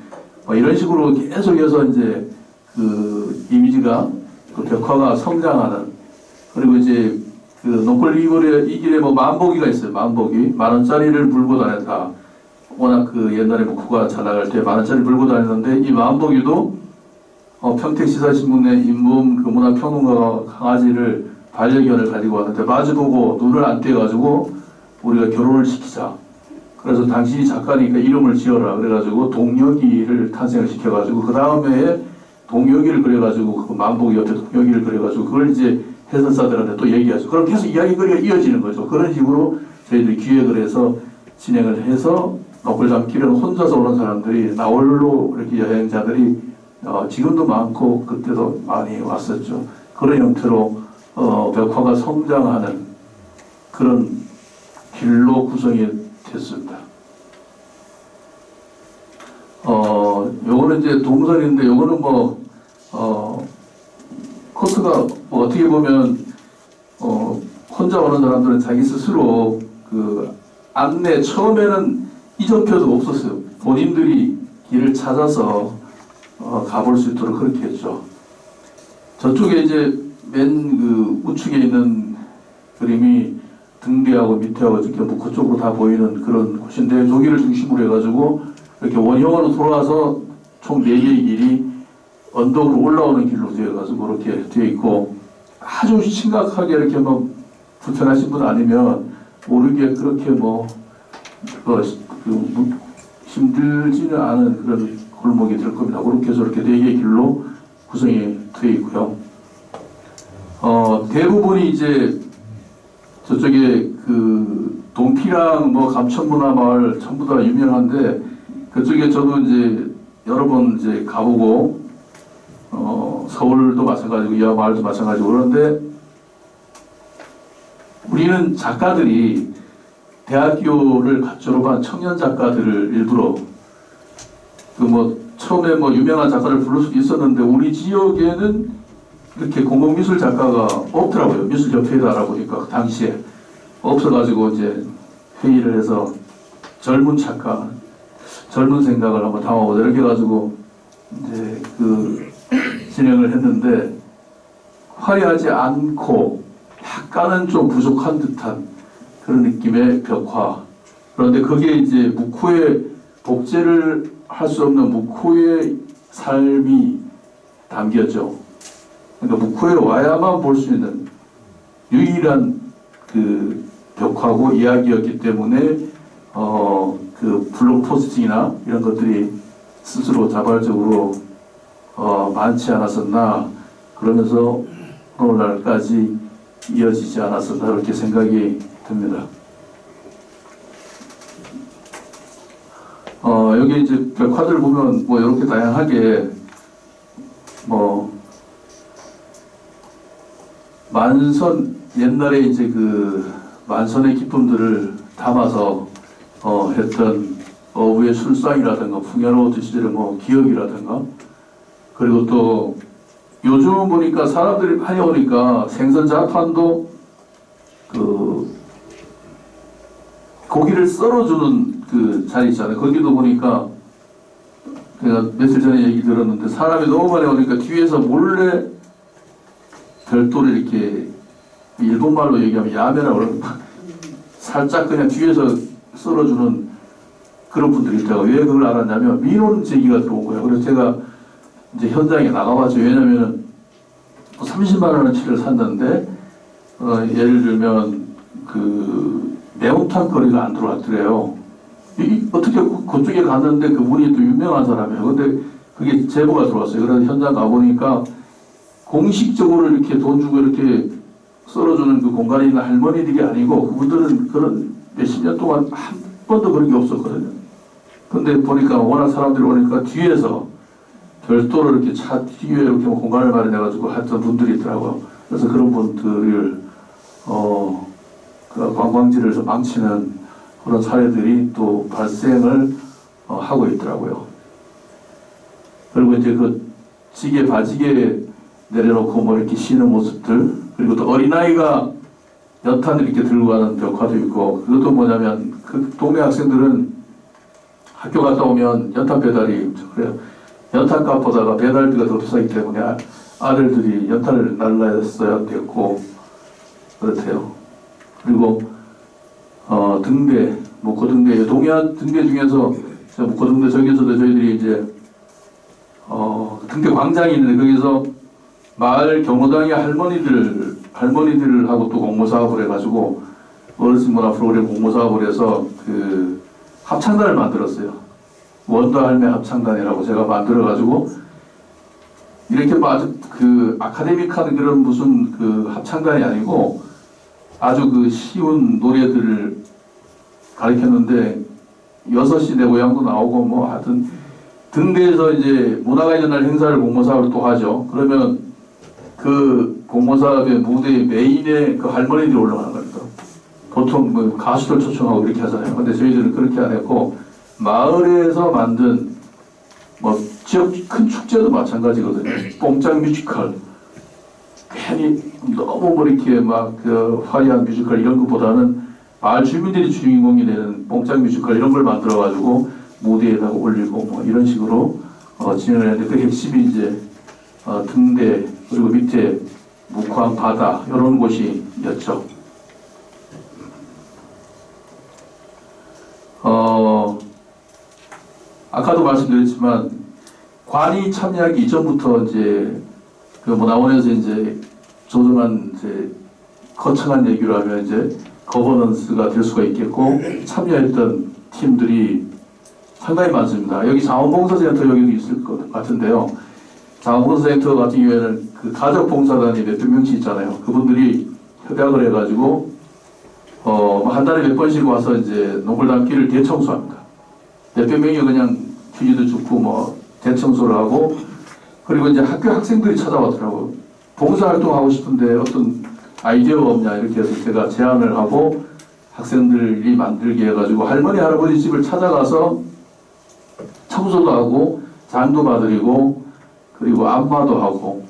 Speaker 1: 이런 식으로 계속해서 이제 그 이미지가 그 벽화가 성장하는 그리고 이제 그 넘골 이 길에 뭐 만보기가 있어요. 만보기 10,000원짜리를 물고 다녔다. 워낙 그 옛날에 묵호가 잘 나갈 때 10,000원짜리 물고 다녔는데 이 만보기도 평택시사신문의 인범 그 문화평론가가 강아지를 반려견을 가지고 왔는데 마주보고 눈을 안 떼가지고 우리가 결혼을 시키자. 그래서 당신이 작가니까 이름을 지어라. 그래가지고 동혁이를 탄생을 시켜가지고 그 다음에 동혁이를 그려가지고 그 만보기 옆에 동혁이를 그려가지고 그걸 이제 해설사들한테 또 얘기하죠. 그럼 계속 이야기거리가 이어지는 거죠. 그런 식으로 저희들이 기획을 해서 진행을 해서 넘골담길은 혼자서 오는 사람들이 나홀로 이렇게 여행자들이 지금도 많고 그때도 많이 왔었죠. 그런 형태로 벽화가 성장하는 그런 길로 구성이 됐습니다. 요거는 이제 동선인데 요거는 코스가 어떻게 보면 혼자 오는 사람들은 자기 스스로 그 안내 처음에는 이정표도 없었어요. 본인들이 길을 찾아서 가볼 수 있도록 그렇게 했죠. 저쪽에 이제 맨 그 우측에 있는 그림이 등대하고 밑에하고 이렇게 묵호 쪽으로 다 보이는 그런 곳인데 저기를 중심으로 해가지고 이렇게 원형으로 돌아서 총 4개의 길이 언덕으로 올라오는 길로 되어가지고 이렇게 되어 있고 아주 심각하게 이렇게 뭐 불편하신 분 아니면 모르게 그렇게 힘들지는 않은 그런 골목이 될 겁니다. 그렇게 저렇게 4개의 길로 구성이 되어 있고요. 대부분이 이제 저쪽에 그 동피랑 뭐 감천문화마을 전부 다 유명한데 그쪽에 저도 이제 여러 번 이제 가보고 서울도 마찬가지고 이화 마을도 마찬가지고 그런데 우리는 작가들이 대학교를 졸업한 청년 작가들을 일부러 그 뭐 처음에 뭐 유명한 작가를 부를 수도 있었는데 우리 지역에는 이렇게 공공미술 작가가 없더라고요. 미술협회에도 알아보니까 그 당시에 없어가지고 이제 회의를 해서 젊은 작가, 젊은 생각을 한번 담아보자 이렇게 해가지고 이제 그 진행을 했는데 화려하지 않고 약간은 좀 부족한 듯한 그런 느낌의 벽화. 그런데 그게 이제 묵호의 복제를 할 수 없는 묵호의 삶이 담겼죠. 그러니까 묵호에 와야만 볼 수 있는 유일한 그 벽화고 이야기였기 때문에 그 블록 포스팅이나 이런 것들이 스스로 자발적으로 많지 않았었나 그러면서 오늘날까지 이어지지 않았었나 이렇게 생각이 듭니다. 여기 이제 벽화들 보면 뭐 이렇게 다양하게 뭐 만선 옛날에 이제 그 만선의 기쁨들을 담아서 했던 어부의 술상이라든가 풍요로운 시절의 뭐 기억이라든가 그리고 또 요즘 보니까 사람들이 많이 오니까 생선 자판도 그 고기를 썰어주는 그 자리 있잖아요. 거기도 보니까 제가 며칠 전에 얘기 들었는데 사람이 너무 많이 오니까 뒤에서 몰래 별도를 이렇게 일본말로 얘기하면 야매라고 그러는 살짝 그냥 뒤에서 썰어주는 그런 분들이 있다고. 왜 그걸 알았냐면 민원 제기가 들어온 거예요. 그래서 제가 이제 현장에 나가봤죠. 왜냐면은 30만 원어치를 샀는데 예를 들면 그 매운탕 거리가 안 들어왔더래요. 어떻게 그쪽에 갔는데 그분이 또 유명한 사람이에요. 근데 그게 제보가 들어왔어요. 그래서 현장 가보니까 공식적으로 이렇게 돈 주고 이렇게 썰어주는 그 공간에 있는 할머니들이 아니고 그분들은 그런 몇십 년 동안 한 번도 그런 게 없었거든요. 근데 보니까 워낙 사람들이 오니까 뒤에서 별도로 이렇게 차 뒤에 이렇게 공간을 마련해가지고 했던 분들이 있더라고요. 그래서 그런 분들을 그 관광지를 좀 망치는 그런 사례들이 또 발생을 하고 있더라고요. 그리고 이제 그 지게 바지게 내려놓고 뭐 이렇게 쉬는 모습들 그리고 또 어린아이가 연탄을 이렇게 들고 가는 벽화도 있고 그것도 뭐냐면 그 동네 학생들은 학교 갔다 오면 연탄 배달이 그래요. 연탄값보다가 배달비가 더 비싸기 때문에 아들들이 연탄을 날라야 됐고 그렇대요. 그리고 등대, 묵호등대, 동해안 등대 중에서 묵호등대 저기서도 저희들이 이제 등대 광장이 있는데 거기서 마을 경로당의 할머니들하고 또 공모사업을 해가지고 어르신 문화 프로그램 공모사업을 해서 그 합창단을 만들었어요. 원도 할매 합창단이라고 제가 만들어가지고 이렇게 아주 그 아카데믹한 그런 무슨 그 합창단이 아니고 아주 그 쉬운 노래들을 가르쳤는데 6시 내 고향도 나오고 뭐 하여튼 등대에서 이제 문화가 있는 날 행사를 공모사업을 또 하죠. 그러면 그 공모사업의 무대의 메인에 그 할머니들이 올라가는 겁니다. 보통 뭐 가수들 초청하고 이렇게 하잖아요. 근데 저희들은 그렇게 안 했고 마을에서 만든 뭐 지역 큰 축제도 마찬가지거든요. 뽕짝 뮤지컬 괜히 너무 뭐 이렇게 막 그 화려한 뮤지컬 이런 것보다는 마을 주민들이 주인공이 되는 뽕짝 뮤지컬 이런 걸 만들어 가지고 무대에다가 올리고 뭐 이런 식으로 진행을 했는데 그 핵심이 이제 등대 그리고 밑에 묵황 바다 이런 곳이었죠. 아까도 말씀드렸지만 관이 참여하기 이전부터 이제 그 문화원에서 이제 조정한 이제 거창한 얘기로 하면 이제 거버넌스가 될 수가 있겠고 참여했던 팀들이 상당히 많습니다. 여기 자원봉사센터 여기도 있을 것 같은데요. 자원봉사센터 같은 경우에는 그 가족봉사단이 몇백 명씩 있잖아요. 그분들이 협약을 해가지고 한 달에 몇 번씩 와서 이제 농골담길을 대청소합니다. 몇백 명이 그냥 휴지도 줍고 뭐 대청소를 하고 그리고 이제 학교 학생들이 찾아왔더라고요. 봉사활동하고 싶은데 어떤 아이디어가 없냐 이렇게 해서 제가 제안을 하고 학생들이 만들게 해가지고 할머니 할아버지 집을 찾아가서 청소도 하고 장도 봐드리고 그리고 안마도 하고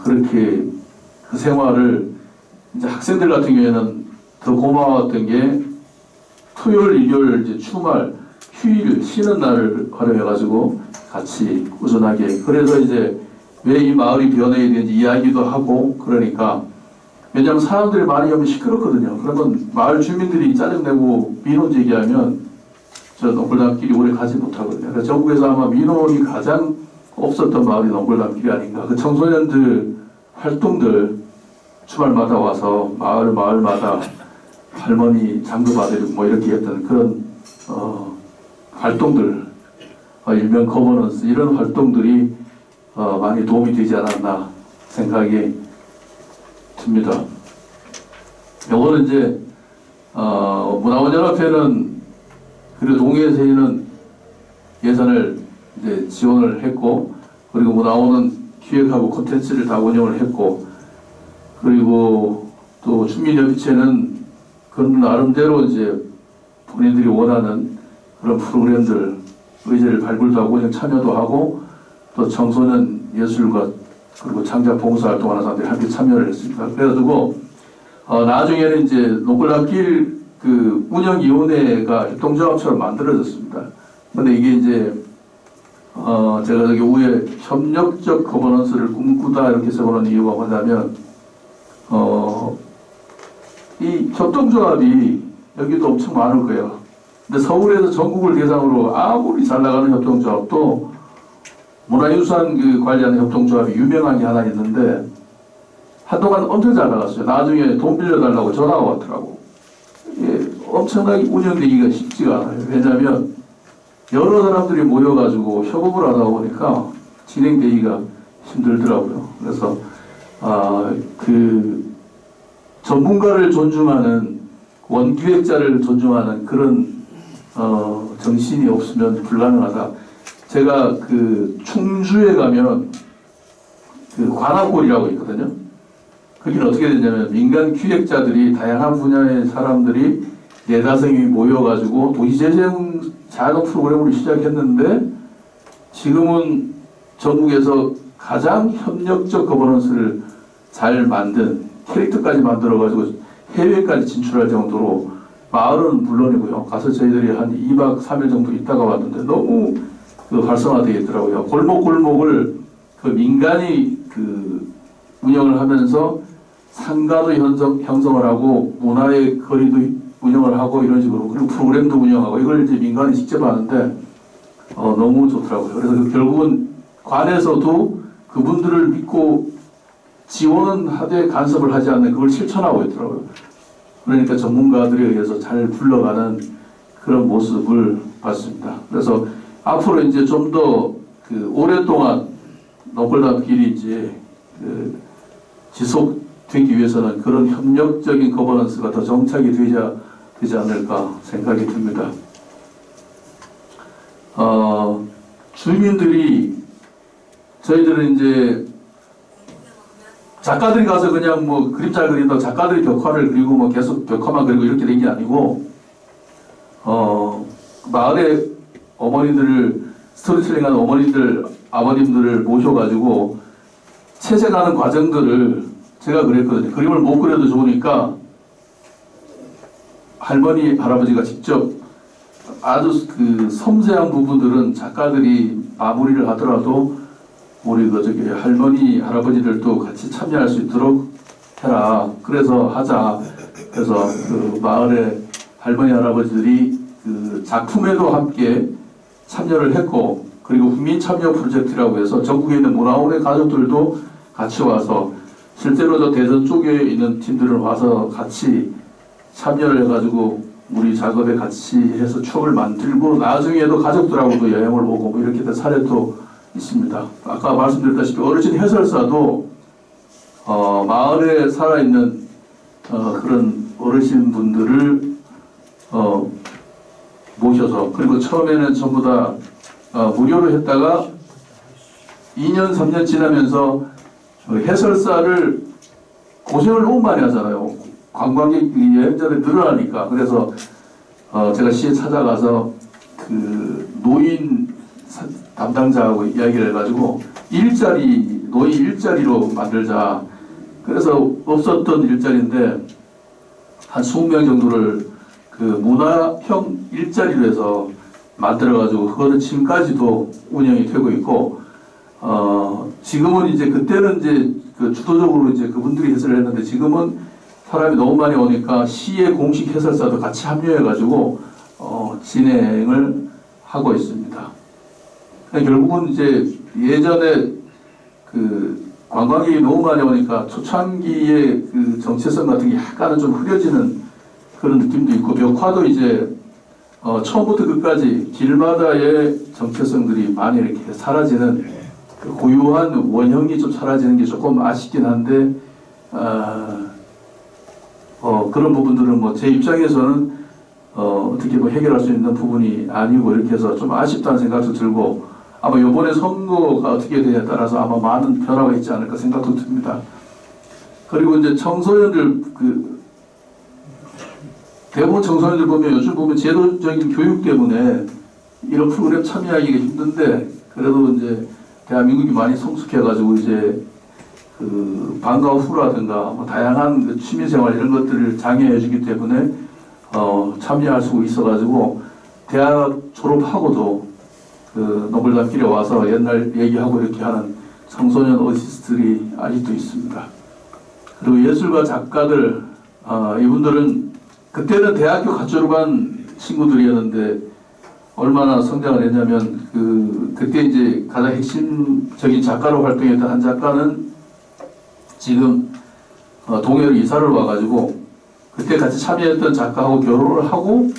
Speaker 1: 그렇게 그 생활을 이제 학생들 같은 경우에는 더 고마웠던 게 토요일, 일요일, 이제 주말, 휴일, 쉬는 날을 활용해가지고 같이 꾸준하게 그래서 이제 왜 이 마을이 변해야 되는지 이야기도 하고 그러니까 왜냐하면 사람들이 많이 오면 시끄럽거든요. 그러면 마을 주민들이 짜증내고 민원 제기하면 저 농골담길이 오래 가지 못하거든요. 그래서 전국에서 아마 민원이 가장 없었던 마을이 농골담길이 아닌가. 그 청소년들 활동들 주말마다 와서 마을마다 할머니 장도 받으리고 뭐 이렇게 했던 그런 활동들 일명 거버넌스 이런 활동들이 많이 도움이 되지 않았나 생각이 듭니다. 요거는 이제 문화원연합회는 그리고 동해에서는 예산을 이제 지원을 했고 그리고 문화원은 기획하고 콘텐츠를 다 운영을 했고 그리고 또 주민협의체는 그런 나름대로 이제 본인들이 원하는 그런 프로그램들 의제를 발굴도 하고 그냥 참여도 하고 또 청소년 예술가 그리고 창작 봉사활동하는 사람들이 함께 참여를 했습니다. 그래가지고 나중에는 이제 농골담길 그 운영위원회가 협동조합처럼 만들어졌습니다. 근데 이게 이제 제가 여기 위에 협력적 거버넌스를 꿈꾸다 이렇게 써보는 이유가 뭐냐면 이 협동조합이 여기도 엄청 많을 거예요. 근데 서울에서 전국을 대상으로 아무리 잘 나가는 협동조합도 문화유산 그 관리하는 협동조합이 유명한 게 하나 있는데 한동안 엄청 잘 나갔어요. 나중에 돈 빌려달라고 전화가 왔더라고. 이게 엄청나게 운영되기가 쉽지가 않아요. 왜냐하면 여러 사람들이 모여가지고 협업을 하다 보니까 진행되기가 힘들더라고요. 그래서 그 전문가를 존중하는 원기획자를 존중하는 그런 정신이 없으면 불가능하다. 제가 그 충주에 가면 그 관악골이라고 있거든요. 거기는 어떻게 되냐면 민간 기획자들이 다양한 분야의 사람들이 4~5명이 모여가지고 도시재생 작은 프로그램을 시작했는데 지금은 전국에서 가장 협력적 거버넌스를 잘 만든 캐릭터까지 만들어가지고 해외까지 진출할 정도로 마을은 물론이고요. 가서 저희들이 한 2박 3일 정도 있다가 왔는데 너무 그 활성화되어 있더라고요. 골목골목을 그 민간이 그 운영을 하면서 상가도 형성을 하고 문화의 거리도 운영을 하고 이런 식으로 그리고 프로그램도 운영하고 이걸 이제 민간이 직접 하는데 너무 좋더라고요. 그래서 결국은 관에서도 그분들을 믿고 지원은 하되 간섭을 하지 않는 그걸 실천하고 있더라고요. 그러니까 전문가들에 의해서 잘 굴러가는 그런 모습을 봤습니다. 그래서 앞으로 이제 좀 더 그 오랫동안 농골담길이 이제 그 지속되기 위해서는 그런 협력적인 거버넌스가 더 정착이 되지 않을까 생각이 듭니다. 주민들이 저희들은 이제 작가들이 가서 그냥 뭐 그림 잘 그린다고 작가들이 벽화를 그리고 뭐 계속 벽화만 그리고 이렇게 된 게 아니고 마을의 어머니들을 스토리텔링하는 어머니들 아버님들을 모셔가지고 채색하는 과정들을 제가 그랬거든요. 그림을 못 그려도 좋으니까 할머니 할아버지가 직접 아주 그 섬세한 부분들은 작가들이 마무리를 하더라도 우리 그 저기 할머니 할아버지들도 같이 참여할 수 있도록 해라. 그래서 하자. 그래서 그 마을의 할머니 할아버지들이 그 작품에도 함께 참여를 했고, 그리고 국민 참여 프로젝트라고 해서 전국에 있는 문화원의 가족들도 같이 와서 실제로 저 대전 쪽에 있는 팀들은 와서 같이 참여를 해가지고 우리 작업에 같이 해서 추억을 만들고 나중에도 가족들하고도 여행을 오고 뭐 이렇게 된 사례도 있습니다. 아까 말씀드렸다시피 어르신 해설사도 마을에 살아있는 그런 어르신 분들을 모셔서, 그리고 처음에는 전부 다 무료로 했다가 2년 3년 지나면서 해설사를 고생을 너무 많이 하잖아요. 관광객 여행자들이 늘어나니까. 그래서 제가 시에 찾아가서 그 노인 담당자하고 이야기를 해가지고 노인 일자리로 만들자. 그래서 없었던 일자리인데 한 20명 정도를 그 문화형 일자리로 해서 만들어가지고 그거는 지금까지도 운영이 되고 있고, 지금은 이제 그때는 이제 그 주도적으로 이제 그분들이 해설을 했는데 지금은 사람이 너무 많이 오니까 시의 공식 해설사도 같이 합류해가지고 진행을 하고 있습니다. 결국은 이제 예전에 그 관광객이 너무 많이 오니까 초창기의 그 정체성 같은 게 약간은 좀 흐려지는 그런 느낌도 있고, 벽화도 이제 처음부터 끝까지 길마다의 정체성들이 많이 이렇게 사라지는 그 고유한 원형이 좀 사라지는 게 조금 아쉽긴 한데, 그런 부분들은 뭐 제 입장에서는 어떻게 뭐 해결할 수 있는 부분이 아니고 이렇게 해서 좀 아쉽다는 생각도 들고, 아마 이번에 선거가 어떻게 되냐에 따라서 아마 많은 변화가 있지 않을까 생각도 듭니다. 그리고 이제 청소년들 대부분 청소년들 보면 요즘 보면 제도적인 교육 때문에 이런 프로그램 참여하기가 힘든데, 그래도 이제 대한민국이 많이 성숙해가지고 이제 그 방과 후라든가 뭐 다양한 그 취미생활 이런 것들을 장려해주기 때문에 참여할 수 있어가지고 대학 졸업하고도 그 노블담길에 와서 옛날 얘기하고 이렇게 하는 청소년 어시스트들이 아직도 있습니다. 그리고 예술가 작가들, 이분들은 그때는 대학교 갓 졸업한 친구들이었는데 얼마나 성장을 했냐면 그때 이제 가장 핵심적인 작가로 활동했던 한 작가는 지금 동해로 이사를 와가지고 그때 같이 참여했던 작가하고 결혼을 하고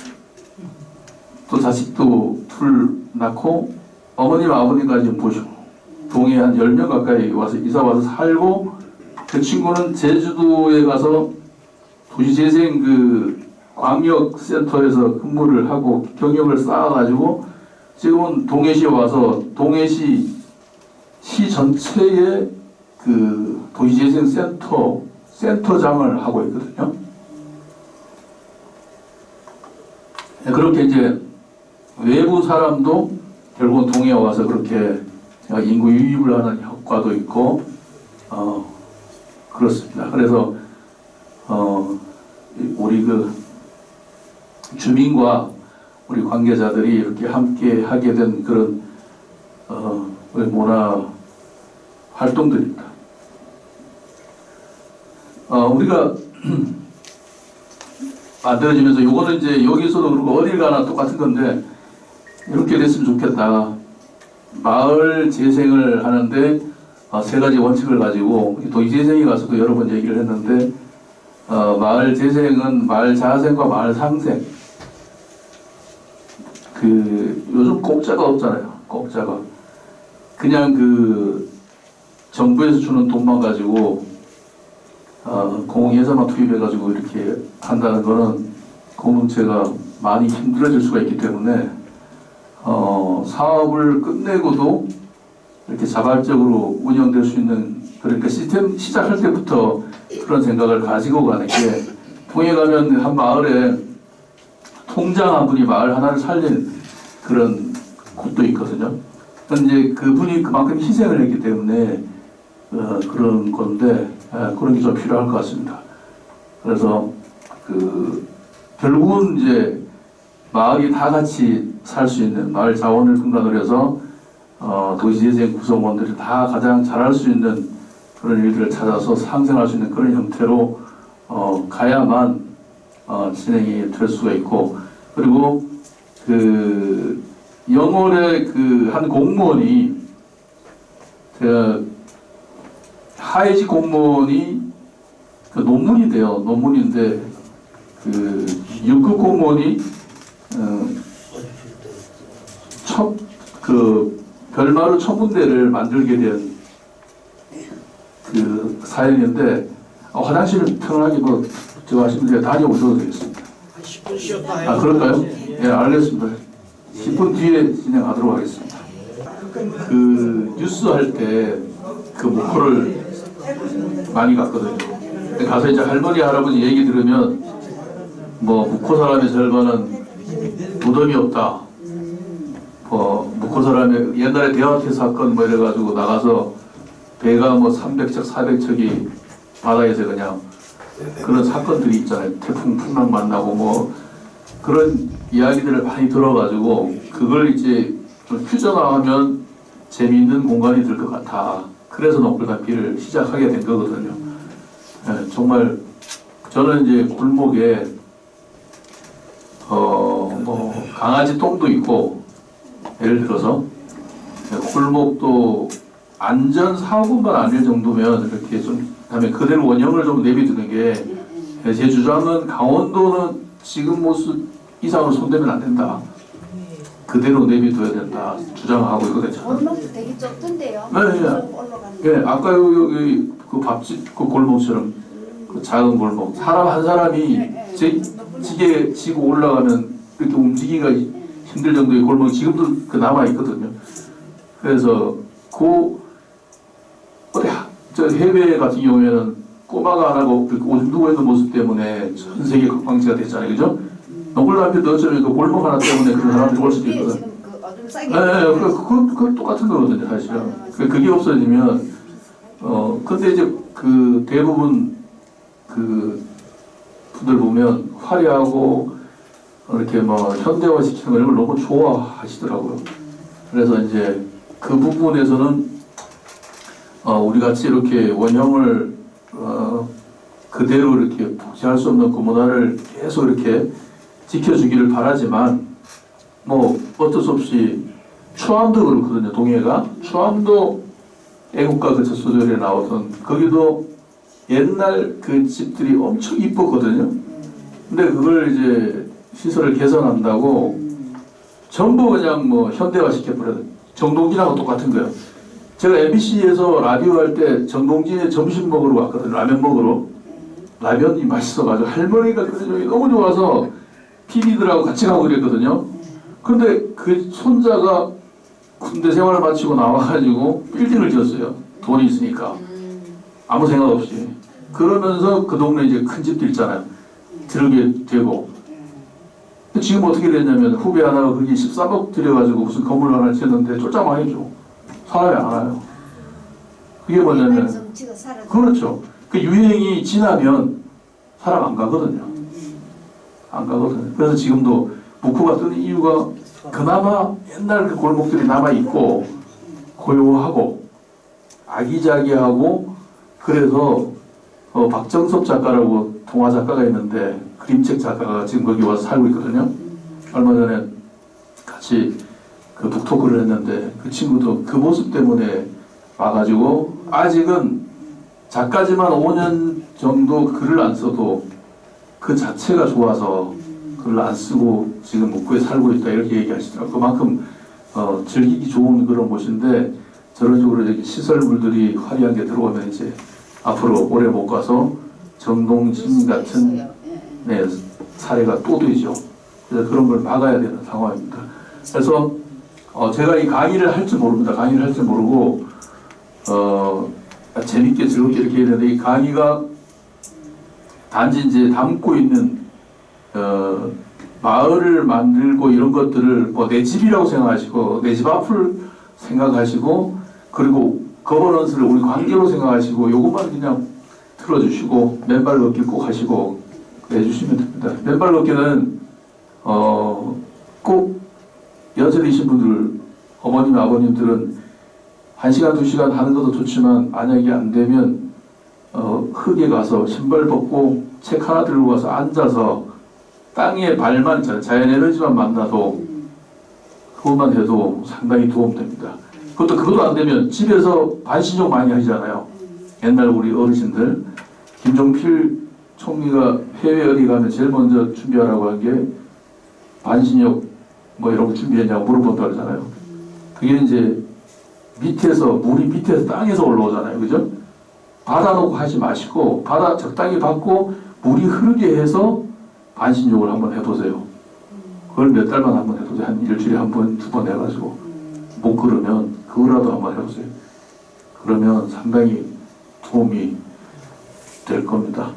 Speaker 1: 또 자식도 둘 낳고 어머님 아버님까지 모시고 동해 한 10명 가까이 와서 이사 와서 살고, 그 친구는 제주도에 가서 도시재생 그 광역센터에서 근무를 하고 경력을 쌓아가지고 지금은 동해시에 와서 동해시 시 전체의 그 도시재생 센터장을 하고 있거든요. 그렇게 이제 외부 사람도 결국은 동해에 와서 그렇게 인구 유입을 하는 효과도 있고, 그렇습니다. 그래서 우리 그 주민과 우리 관계자들이 이렇게 함께 하게 된 그런 문화 활동들입니다. 우리가 만들어지면서 요거는 이제 여기서도 그렇고 어딜 가나 똑같은 건데 이렇게 됐으면 좋겠다. 마을 재생을 하는데 3가지 원칙을 가지고 도시재생에 가서도 여러 번 얘기를 했는데, 마을 재생은 마을 자생과 마을 상생. 요즘 공짜가 없잖아요. 공짜가. 그냥 정부에서 주는 돈만 가지고 공예산만 투입해가지고 이렇게 한다는 거는 공동체가 많이 힘들어질 수가 있기 때문에 사업을 끝내고도 이렇게 자발적으로 운영될 수 있는, 그러니까 시스템 시작할 때부터 그런 생각을 가지고 가는 게, 통해 가면 한 마을에 통장 한 분이 마을 하나를 살린 그런 곳도 있거든요. 이제 그분이 그만큼 희생을 했기 때문에 그런 건데, 그런 게 좀 필요할 것 같습니다. 그래서 결국은 이제 마을이 다 같이 살 수 있는, 마을 자원을 근간으로 해서 도시재생 구성원들이 다 가장 잘할 수 있는 그런 일들을 찾아서 상생할 수 있는 그런 형태로 가야만 진행이 될 수가 있고, 그리고 그 영월의 그 한 공무원이 제가 하이직 공무원이 그 논문인데요. 논문인데 그 6급 공무원이 그 별마루 천문대를 만들게 된 그 사연인데 화장실을 편하게 뭐 저 하시면 제가 다녀오셔도 되겠습니다.
Speaker 2: 한 10분 쉬었다 해요.
Speaker 1: 아 그럴까요? 예, 알겠습니다. 10분 뒤에 진행하도록 하겠습니다. 그 뉴스 할 때 그 목포를 많이 갔거든요. 근데 가서 이제 할머니 할아버지 얘기 들으면 뭐 목포 사람의 절반은 무덤이 없다. 목포 사람의 옛날에 대화태 사건 뭐 이래가지고 나가서 배가 뭐 300척 400척이 바다에서 그냥 그런 사건들이 있잖아요. 태풍 풍랑 만나고 뭐 그런 이야기들을 많이 들어가지고 그걸 이제 좀 퓨전화하면 재미있는 공간이 될 것 같아. 그래서 농골담길을 시작하게 된 거거든요. 예, 정말 저는 이제 골목에 뭐 강아지 똥도 있고 예를 들어서 골목도 안전 사고만 아닐 정도면 이렇게 좀 그다음에 그대로 원형을 좀 내비두는 게 제 주장은 강원도는 지금 모습 이상으로 손대면 안 된다. 그대로 내비둬야 된다 주장하고 있거든요.
Speaker 3: 골목도 되게 좁던데요.
Speaker 1: 네, 네.
Speaker 3: 올라가는.
Speaker 1: 예, 아까 여기 그 밥집 그 골목처럼 그 작은 골목 사람 한 사람이 지게 지고 올라가면 이렇게 움직이기가 힘들 정도의 골목이 지금도 그 남아 있거든요. 그래서 그 어디 저 해외 같은 경우에는 꼬마가 안 하고 오줌 누고 있는 모습 때문에 전 세계 관광지가 됐잖아요, 그죠? 농골담길도 어쩌면 그 골목 하나 때문에 그런 사람들이 올 수도 있거든.
Speaker 3: 지금 그 어둠 싸게.
Speaker 1: 네, 그건 똑같은 거거든요, 사실은. 그게 없어지면, 근데 이제 그 대부분 그 분들 보면 화려하고 이렇게 뭐 현대화 시키는 걸 너무 좋아하시더라고요. 그래서 이제 그 부분에서는 우리 같이 이렇게 원형을 그대로 이렇게 복제할 수 없는 그 문화를 계속 이렇게 지켜주기를 바라지만 뭐 어쩔 수 없이 추암도 그렇거든요. 동해가 추암도 애국가 그 젖소절에 나오던 거기도 옛날 그 집들이 엄청 이뻤거든요. 근데 그걸 이제 시설을 개선한다고 전부 그냥 뭐 현대화 시켜버려요. 정동진하고 똑같은 거예요. 제가 MBC에서 라디오 할 때 정동진에 점심 먹으러 갔거든요. 라면 먹으러. 라면이 맛있어가지고 할머니가 끓여주는 게 너무 좋아서 PD들하고 같이 가고 그랬거든요. 근데 그 손자가 군대 생활을 마치고 나와가지고 빌딩을 지었어요. 돈이 있으니까. 아무 생각 없이. 그러면서 그 동네 이제 큰 집도 있잖아요. 들게 되고. 지금 어떻게 됐냐면 후배 하나가 거기 13억 들여가지고 무슨 건물 하나 지었는데 쫄짝망했죠. 사람이 안 와요. 그게 뭐냐면 그렇죠. 그 유행이 지나면 사람 안 가거든요. 안 가거든요. 그래서 지금도 목포가 뜨는 이유가 그나마 옛날 그 골목들이 남아 있고 고요하고 아기자기하고 그래서 박정섭 작가라고 동화 작가가 있는데 그림책 작가가 지금 거기 와서 살고 있거든요. 얼마 전에 같이 그 북토크를 했는데 그 친구도 그 모습 때문에 와가지고 아직은 작가지만 5년 정도 글을 안 써도 그 자체가 좋아서 글을 안 쓰고 지금 목포에 살고 있다 이렇게 얘기하시더라고요. 그만큼 즐기기 좋은 그런 곳인데 저런 식으로 이렇게 시설물들이 화려한 게 들어오면 이제 앞으로 오래 못 가서 정동진 같은 사례가 또 되죠. 그래서 그런 걸 막아야 되는 상황입니다. 그래서 제가 이 강의를 할 줄 모릅니다. 강의를 할 줄 모르고 재밌게 즐겁게 이렇게 해야 되는데 이 강의가 단지 이제 담고 있는 마을을 만들고 이런 것들을 뭐 내 집이라고 생각하시고 내 집 앞을 생각하시고 그리고 거버넌스를 우리 관계로 생각하시고 요것만 그냥 틀어주시고 맨발 걷기 꼭 하시고 해주시면 됩니다. 맨발 걷기는 꼭 연세드신 분들 어머님 아버님들은 1시간 2시간 하는 것도 좋지만 만약에 안 되면 흙에 가서 신발 벗고 책 하나 들고 가서 앉아서 땅에 발만 자연에너지만 만나도 그것만 해도 상당히 도움됩니다. 그것도 안 되면 집에서 반신욕 많이 하잖아요. 옛날 우리 어르신들 김종필 총리가 해외 어디 가면 제일 먼저 준비하라고 한 게 반신욕 뭐 이런 거 준비했냐고 물어본다고 그러잖아요. 그게 이제 물이 밑에서 땅에서 올라오잖아요. 그죠? 받아놓고 하지 마시고 적당히 받고 물이 흐르게 해서 반신욕을 한번 해보세요. 그걸 몇 달만 한번 해보세요. 한 일주일에 한 번, 두 번 해가지고 못 그러면 그거라도 한번 해보세요. 그러면 상당히 도움이 될 겁니다.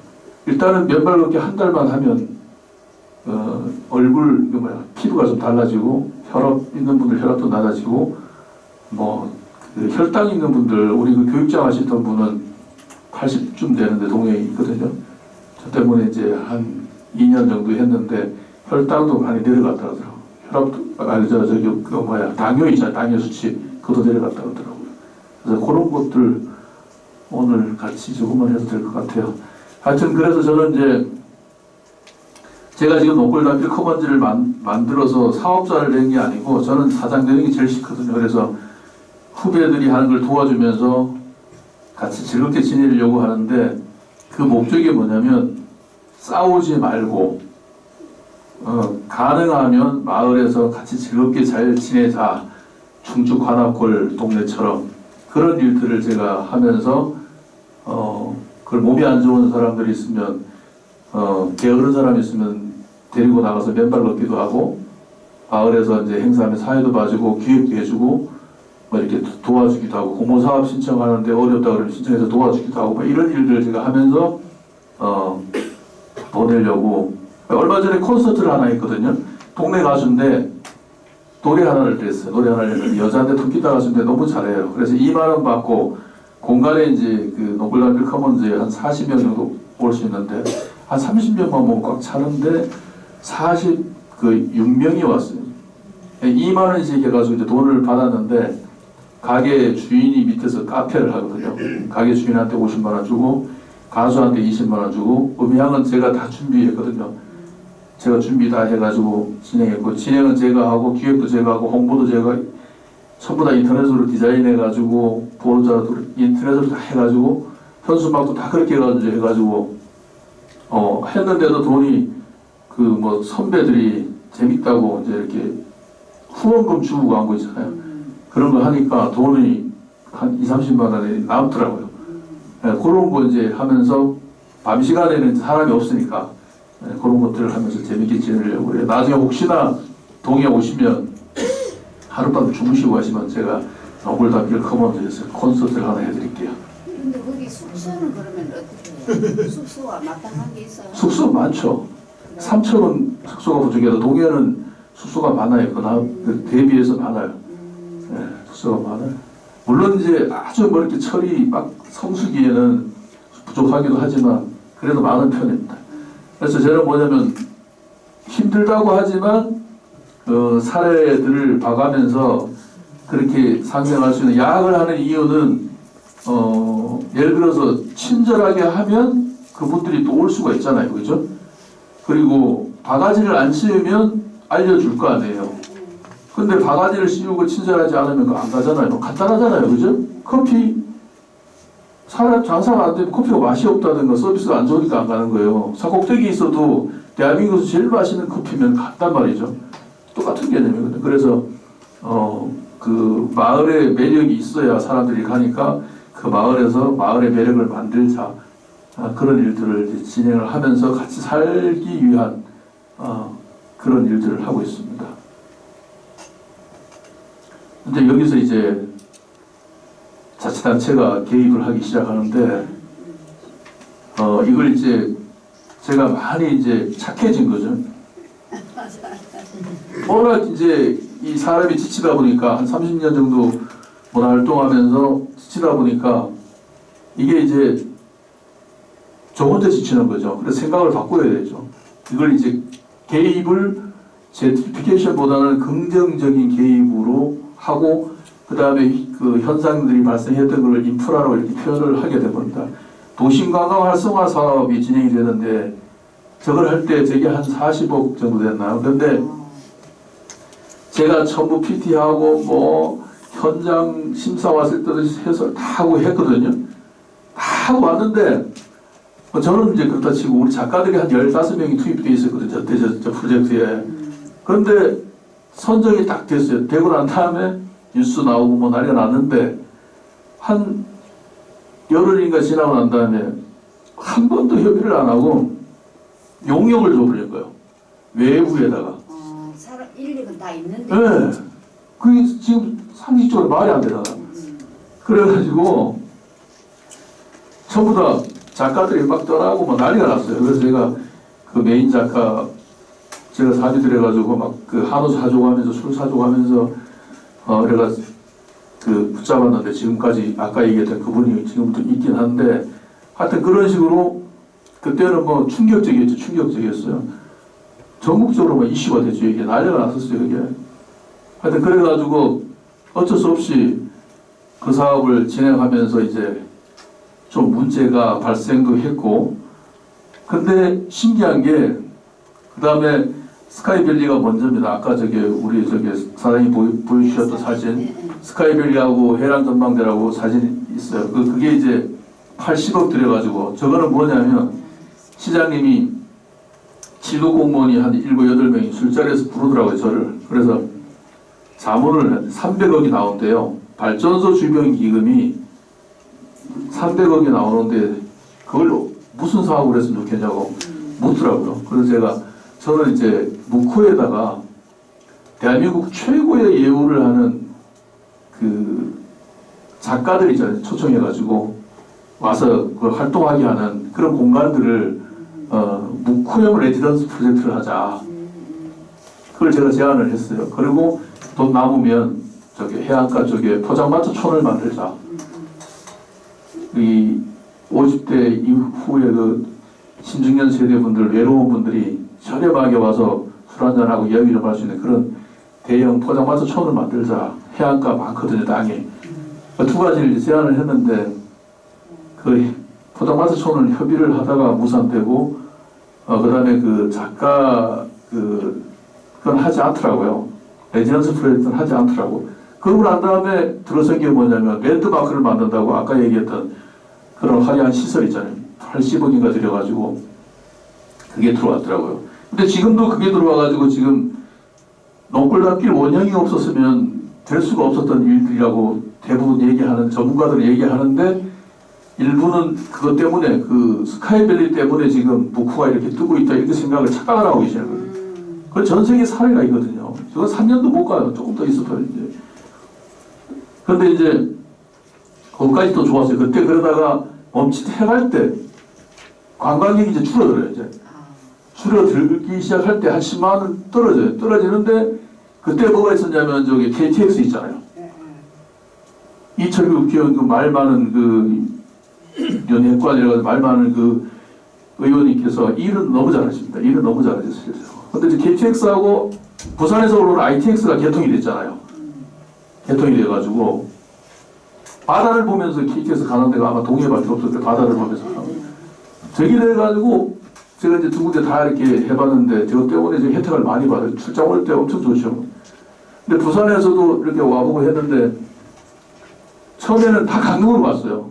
Speaker 1: 일단은 맨발 걷기 한 달만 하면 얼굴 피부가 좀 달라지고 혈압 있는 분들 혈압도 낮아지고 그 혈당 있는 분들 우리 그 교육장 하시던 분은 80쯤 되는데 동네에 있거든요. 저 때문에 이제 한 2년 정도 했는데 혈당도 많이 내려갔다 그러더라고요. 당뇨 있잖아요. 당뇨 수치 그것도 내려갔다 그러더라고요. 그래서 그런 것들 오늘 같이 조금만 해도 될 것 같아요. 하여튼 그래서 저는 이제 제가 지금 노골단 필커먼지를 만들어서 사업자를 낸 게 아니고 저는 사장 되는 게 제일 싫거든요. 그래서 후배들이 하는 걸 도와주면서 같이 즐겁게 지내려고 하는데 그 목적이 뭐냐면 싸우지 말고 가능하면 마을에서 같이 즐겁게 잘 지내자. 충주 관악골 동네처럼 그런 일들을 제가 하면서 그걸 몸이 안 좋은 사람들이 있으면 게으른 사람이 있으면 데리고 나가서 맨발 걷기도 하고 마을에서 이제 행사하면 사회도 봐주고 기획도 해주고 이렇게 도와주기도 하고 공모사업 신청하는데 어렵다 그러면 신청해서 도와주기도 하고 이런 일들을 제가 하면서 보내려고 얼마 전에 콘서트를 하나 했거든요. 동네 가수인데 노래 하나를 했어요. 노래 하나를 했는데 여자인데 통기타 가수인데 너무 잘해요. 그래서 2만 원 받고 공간에 이제 그 노블란 필커먼즈에 한 40명 정도 올 수 있는데 한 30명만 모으면 꽉 차는데 46명이 왔어요. 2만 원씩 해가지고 이제 돈을 받았는데 가게 주인이 밑에서 카페를 하거든요. 가게 주인한테 50만 원 주고 가수한테 20만 원 주고 음향은 제가 다 준비했거든요. 제가 준비 다 해가지고 진행했고 진행은 제가 하고 기획도 제가 하고 홍보도 제가 전부 다 인터넷으로 디자인해가지고 보호자도 인터넷으로 다 해가지고 현수막도 다 그렇게 해가지고 했는데도 돈이 선배들이 재밌다고 이제 이렇게 후원금 주고 한 거 있잖아요. 그런 거 하니까 돈이 한 20-30만 원이 남더라고요. 그런 거 이제 하면서 밤 시간에는 사람이 없으니까 그런 것들을 하면서 재밌게 지내려고 해요. 나중에 혹시나 동해 오시면 하룻밤 주무시고 하시면 제가 노골단 필커먼즈에서 콘서트를 하나 해드릴게요.
Speaker 3: 근데 거기 숙소는 그러면 어떻게 해요? 숙소와 마땅한 게 있어요?
Speaker 1: 숙소 많죠. 3,000원 숙소가 부족해도 동해는 숙소가 많아요. 대비해서 많아요. 네, 숙소가 많아요. 물론 이제 아주 이렇게 철이 막 성수기에는 부족하기도 하지만 그래도 많은 편입니다. 그래서 저는 뭐냐면 힘들다고 하지만 사례들을 봐가면서 그렇게 상생할 수 있는 야학을 하는 이유는 예를 들어서 친절하게 하면 그분들이 또 올 수가 있잖아요. 그죠? 그리고 바가지를 안 씌우면 알려줄 거 아니에요. 근데 바가지를 씌우고 친절하지 않으면 그거 안 가잖아요. 간단하잖아요. 그죠? 커피 사람 장사가 안 되면 커피가 맛이 없다든가 서비스가 안 좋으니까 안 가는 거예요. 산꼭대기에 있어도 대한민국에서 제일 맛있는 커피면 갔단 말이죠. 똑같은 개념이거든요. 그래서 그 마을의 매력이 있어야 사람들이 가니까 그 마을에서 마을의 매력을 만들자 그런 일들을 이제 진행을 하면서 같이 살기 위한 그런 일들을 하고 있습니다. 근데 여기서 이제 자치단체가 개입을 하기 시작하는데 이걸 이제 제가 많이 이제 착해진 거죠. 워낙 이제 이 사람이 지치다 보니까 한 30년 정도 활동하면서 지치다 보니까 이게 이제 저 혼자 지치는 거죠. 그래서 생각을 바꿔야 되죠. 이걸 이제 개입을 제티피케이션보다는 긍정적인 개입으로 하고 그 다음에 그 현상들이 발생했던 걸 인프라로 이렇게 표현을 하게 된 겁니다. 도심관광 활성화 사업이 진행이 되는데 저걸 할 때 저게 한 40억 정도 됐나요? 근데 제가 전부 PT하고 뭐 현장 심사 왔을 때도 해설 다 하고 했거든요. 다 하고 왔는데 저는 이제 그렇다 치고 우리 작가들이 한 15명이 투입되어 있었거든요. 저 프로젝트에. 그런데 선정이 딱 됐어요. 되고 난 다음에 뉴스 나오고 뭐 난리가 났는데 한 열흘인가 지나고 난 다음에 한 번도 협의를 안 하고 용역을 줘버린 거예요. 외부에다가.
Speaker 3: 사람 일리가 다 있는데.
Speaker 1: 네. 그게 지금 상식적으로 말이 안 되잖아. 그래가지고 전부 다 작가들이 막 떠나고 뭐 난리가 났어요. 그래서 제가 그 메인 작가 제가 사주드려가지고 막 그 한우 사주고 하면서 술 사주고 하면서 내가 그 붙잡았는데 지금까지 아까 얘기했던 그분이 지금도 있긴 한데 하여튼 그런 식으로 그때는 뭐 충격적이었죠. 충격적이었어요. 전국적으로 뭐 이슈가 됐죠. 이게 난리가 났었어요. 이게. 하여튼 그래가지고 어쩔 수 없이 그 사업을 진행하면서 이제 좀 문제가 발생도 했고 근데 신기한 게 그 다음에 스카이밸리가 먼저입니다. 아까 우리 사장님 보여주셨던 사진 스카이밸리하고 해랑 전망대라고 사진이 있어요. 그게 이제 80억 들여가지고 저거는 뭐냐면 시장님이 지도 공무원이 한 7, 8명이 술자리에서 부르더라고요. 저를. 그래서 자문을 300억이 나온대요. 발전소 주변 기금이 300억이 나오는데 그걸 무슨 사업을 했으면 좋겠냐고 묻더라고요. 그래서 저는 이제 묵호에다가 대한민국 최고의 예우를 하는 그 작가들 있잖아요. 초청해가지고 와서 그걸 활동하게 하는 그런 공간들을 묵호형 레지던스 프로젝트를 하자. 그걸 제가 제안을 했어요. 그리고 돈 남으면 저기 해안가 쪽에 포장마차촌을 만들자. 이 50대 이후에 그 신중년 세대분들, 외로운 분들이 저렴하게 와서 술 한잔하고 이야기 좀 할 수 있는 그런 대형 포장마차촌을 만들자. 해안가 많거든요, 땅이. 두 가지를 이제 제안을 했는데 그 포장마차촌을 협의를 하다가 무산되고 그 다음에 그 작가 그건 하지 않더라고요. 레지던스 프로젝트는 하지 않더라고. 그러고 난 다음에 들어선 게 뭐냐면 랜드마크를 만든다고 아까 얘기했던 그런 화려한 시설 있잖아요. 80억인가 들여가지고 그게 들어왔더라고요. 근데 지금도 그게 들어와가지고 지금 농골단길 원형이 없었으면 될 수가 없었던 일들이라고 대부분 얘기하는 전문가들은 얘기하는데 일부는 그것 때문에 그 스카이밸리 때문에 지금 묵호가 이렇게 뜨고 있다 이렇게 생각을 착각을 하고 계시는 거예요. 그건 전 세계 사례가 있거든요. 저건 3년도 못 가요. 조금 더 있어도 이제. 그런데 이제 거기까지 또 좋았어요. 그때 그러다가 멈칫해갈 때 관광객이 이제 줄어들어요. 이제 줄어들기 시작할 때 한 10만 원 떨어져요. 떨어지는데 그때 뭐가 있었냐면 저기 KTX 있잖아요. 이철규 국회의원 그 말 많은 그 연예관이라고 말 많은 그 의원님께서 일은 너무 잘하십니다. 일은 너무 잘하셨어요. 근데 이제 KTX하고 부산에서 오는 ITX가 개통이 됐잖아요. 개통이 돼가지고 바다를 보면서 KTX 가는 데가 아마 동해밖에 없었는데 바다를 보면서 저기 돼가지고 제가 이제 두 군데 다 이렇게 해봤는데 저 때문에 이제 혜택을 많이 받아요. 출장 올 때 엄청 좋죠. 근데 부산에서도 이렇게 와보고 했는데 처음에는 다 강릉으로 왔어요.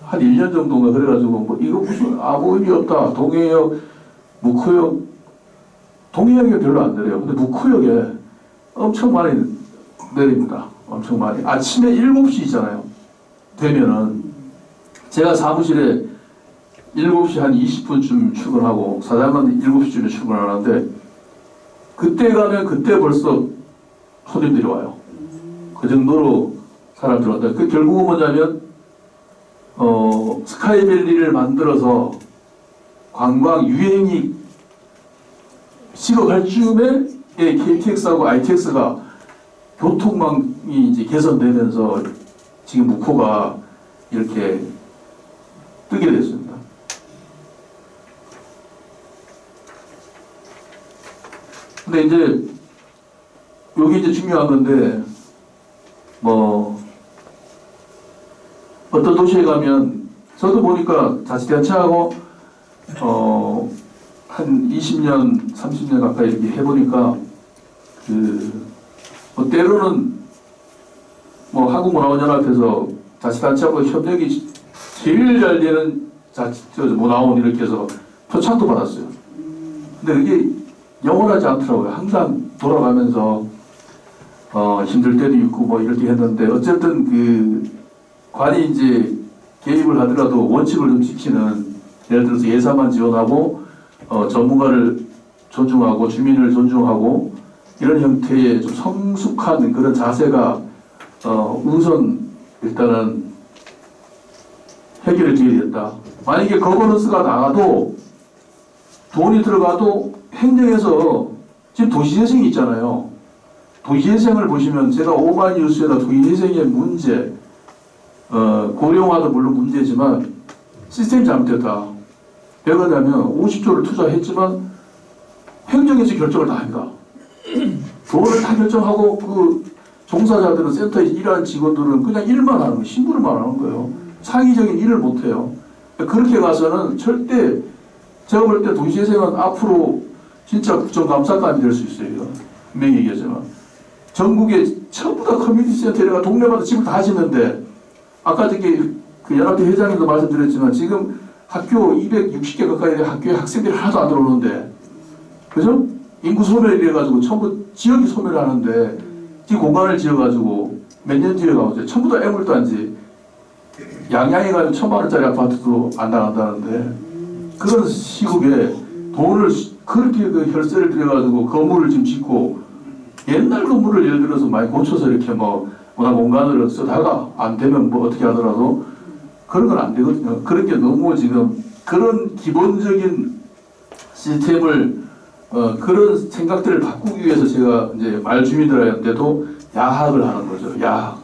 Speaker 1: 한 1년 정도인가 그래가지고 뭐 이거 무슨 아무 의미 없다. 동해역, 묵호역, 동해역이 별로 안 내려요. 근데 묵호역에 엄청 많이 내립니다. 엄청 많이. 아침에 7시잖아요. 되면은 제가 사무실에 7시 한 20분쯤 출근하고 사장은 7시쯤에 출근하는데 그때 가면 그때 벌써 손님들이 와요. 그 정도로 사람들이 왔다. 그 결국은 뭐냐면 스카이밸리를 만들어서 관광 유행이 식어갈 즈음에 KTX하고 ITX가 교통망이 이제 개선되면서 지금 묵호가 이렇게 뜨게 됐습니다. 근데 이제 여기 이제 중요한 건데 뭐 어떤 도시에 가면 저도 보니까 자치단체하고 한 20년, 30년 가까이 이렇게 해보니까 뭐 때로는 뭐 한국문화원연합에서 자치단체하고 협력이 제일 잘 되는 문화원 이렇게 해서 표창도 받았어요. 근데 그게 영원하지 않더라고요. 항상 돌아가면서 힘들 때도 있고 뭐 이럴 때 했는데 어쨌든 그 관이 이제 개입을 하더라도 원칙을 좀 지키는, 예를 들어서 예산만 지원하고 전문가를 존중하고 주민을 존중하고 이런 형태의 좀 성숙한 그런 자세가 우선 일단은 해결이 되어야 된다. 만약에 거버넌스가 나가도 돈이 들어가도 행정에서 지금 도시재생이 있잖아요. 도시재생을 보시면 제가 오마이뉴스에다 도시재생의 문제, 고령화도 물론 문제지만 시스템이 잘못됐다. 왜 그러냐면 50조를 투자했지만 행정에서 결정을 다 합니다. 돈을 다 결정하고 그 종사자들은 센터에 일하는 직원들은 그냥 일만 하는 거예요. 심부름만 하는 거예요. 창의적인 일을 못해요. 그렇게 가서는 절대 제가 볼 때 도시재생은 앞으로 진짜 국정감사감이 될 수 있어요. 분명히 얘기하지만 전국에 전부 다 커뮤니티 센터가 동네마다 집을 다 짓는데 아까 저기 그 연합회 회장님도 말씀드렸지만 지금 학교 260개 가까이 된 학교에 학생들이 하나도 안 들어오는데, 그죠? 인구 소멸이 돼가지고 전부 지역이 소멸하는데 이 공간을 지어가지고 몇 년 뒤에 가보세요. 전부 다 애물단지, 양양에 가면 1,000만 원짜리 아파트도 안 나간다는데 그런 시국에 돈을 그렇게 그 혈세를 들여가지고 건물을 지금 짓고 옛날 건물을 예를 들어서 많이 고쳐서 이렇게 뭐 문화 공간을 쓰다가 안 되면 뭐 어떻게 하더라도 그런 건 안 되거든요. 그런 게 너무 지금 그런 기본적인 시스템을 그런 생각들을 바꾸기 위해서 제가 이제 말 주민들한테도 야학을 하는 거죠. 야학.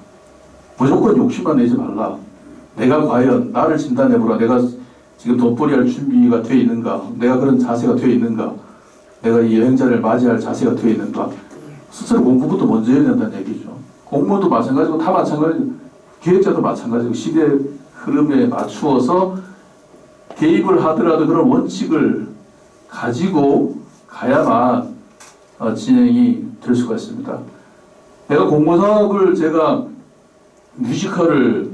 Speaker 1: 무조건 욕심만 내지 말라. 내가 과연 나를 진단해보라. 내가 지금 돈벌이 할 준비가 되어 있는가? 내가 그런 자세가 되어 있는가? 내가 이 여행자를 맞이할 자세가 되어 있는가? 스스로 공부부터 먼저 해야 된다는 얘기죠. 공무원도 마찬가지고 다 마찬가지고 기획자도 마찬가지고 시대 흐름에 맞추어서 개입을 하더라도 그런 원칙을 가지고 가야만 진행이 될 수가 있습니다. 내가 공모사업을 제가 뮤지컬을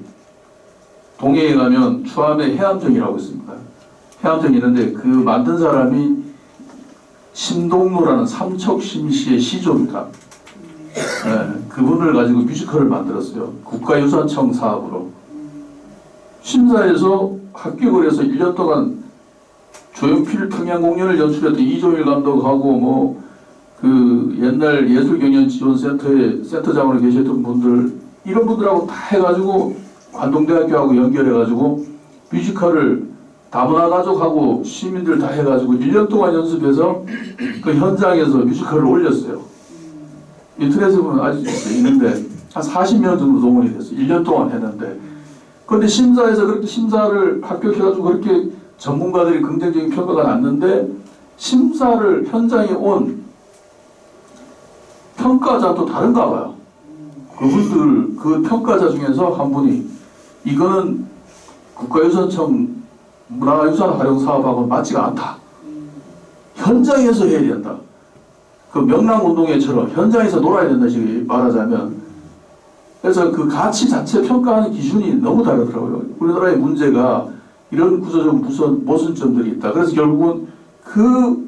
Speaker 1: 동해에 가면 추암에 해암정이라고 있습니다. 해암정이 있는데 그 만든 사람이 신동로라는 삼척심시의 시조입니다. 네, 그분을 가지고 뮤지컬을 만들었어요. 국가유산청 사업으로. 심사에서 합격을 해서 1년 동안 조용필 평양공연을 연출했던 이종일 감독하고 뭐 그 옛날 예술경연지원센터에 센터장으로 계셨던 분들 이런 분들하고 다 해가지고 관동대학교하고 연결해가지고 뮤지컬을 다문화 가족하고 시민들 다 해가지고 1년 동안 연습해서 그 현장에서 뮤지컬을 올렸어요. 인터넷에 보면 아직 있는데 한 40명 정도 동원이 됐어요. 1년 동안 했는데. 그런데 심사에서 그렇게 심사를 합격해가지고 그렇게 전문가들이 긍정적인 평가가 났는데 심사를 현장에 온 평가자도 다른가 봐요. 그분들 그 평가자 중에서 한 분이 이거는 국가유산청 문화유산 활용 사업하고는 맞지가 않다. 현장에서 해야 된다. 그 명랑운동회처럼 현장에서 놀아야 된다 식으로 말하자면, 그래서 그 가치 자체 평가하는 기준이 너무 다르더라고요. 우리나라의 문제가 이런 구조적 모순점들이 있다. 그래서 결국은 그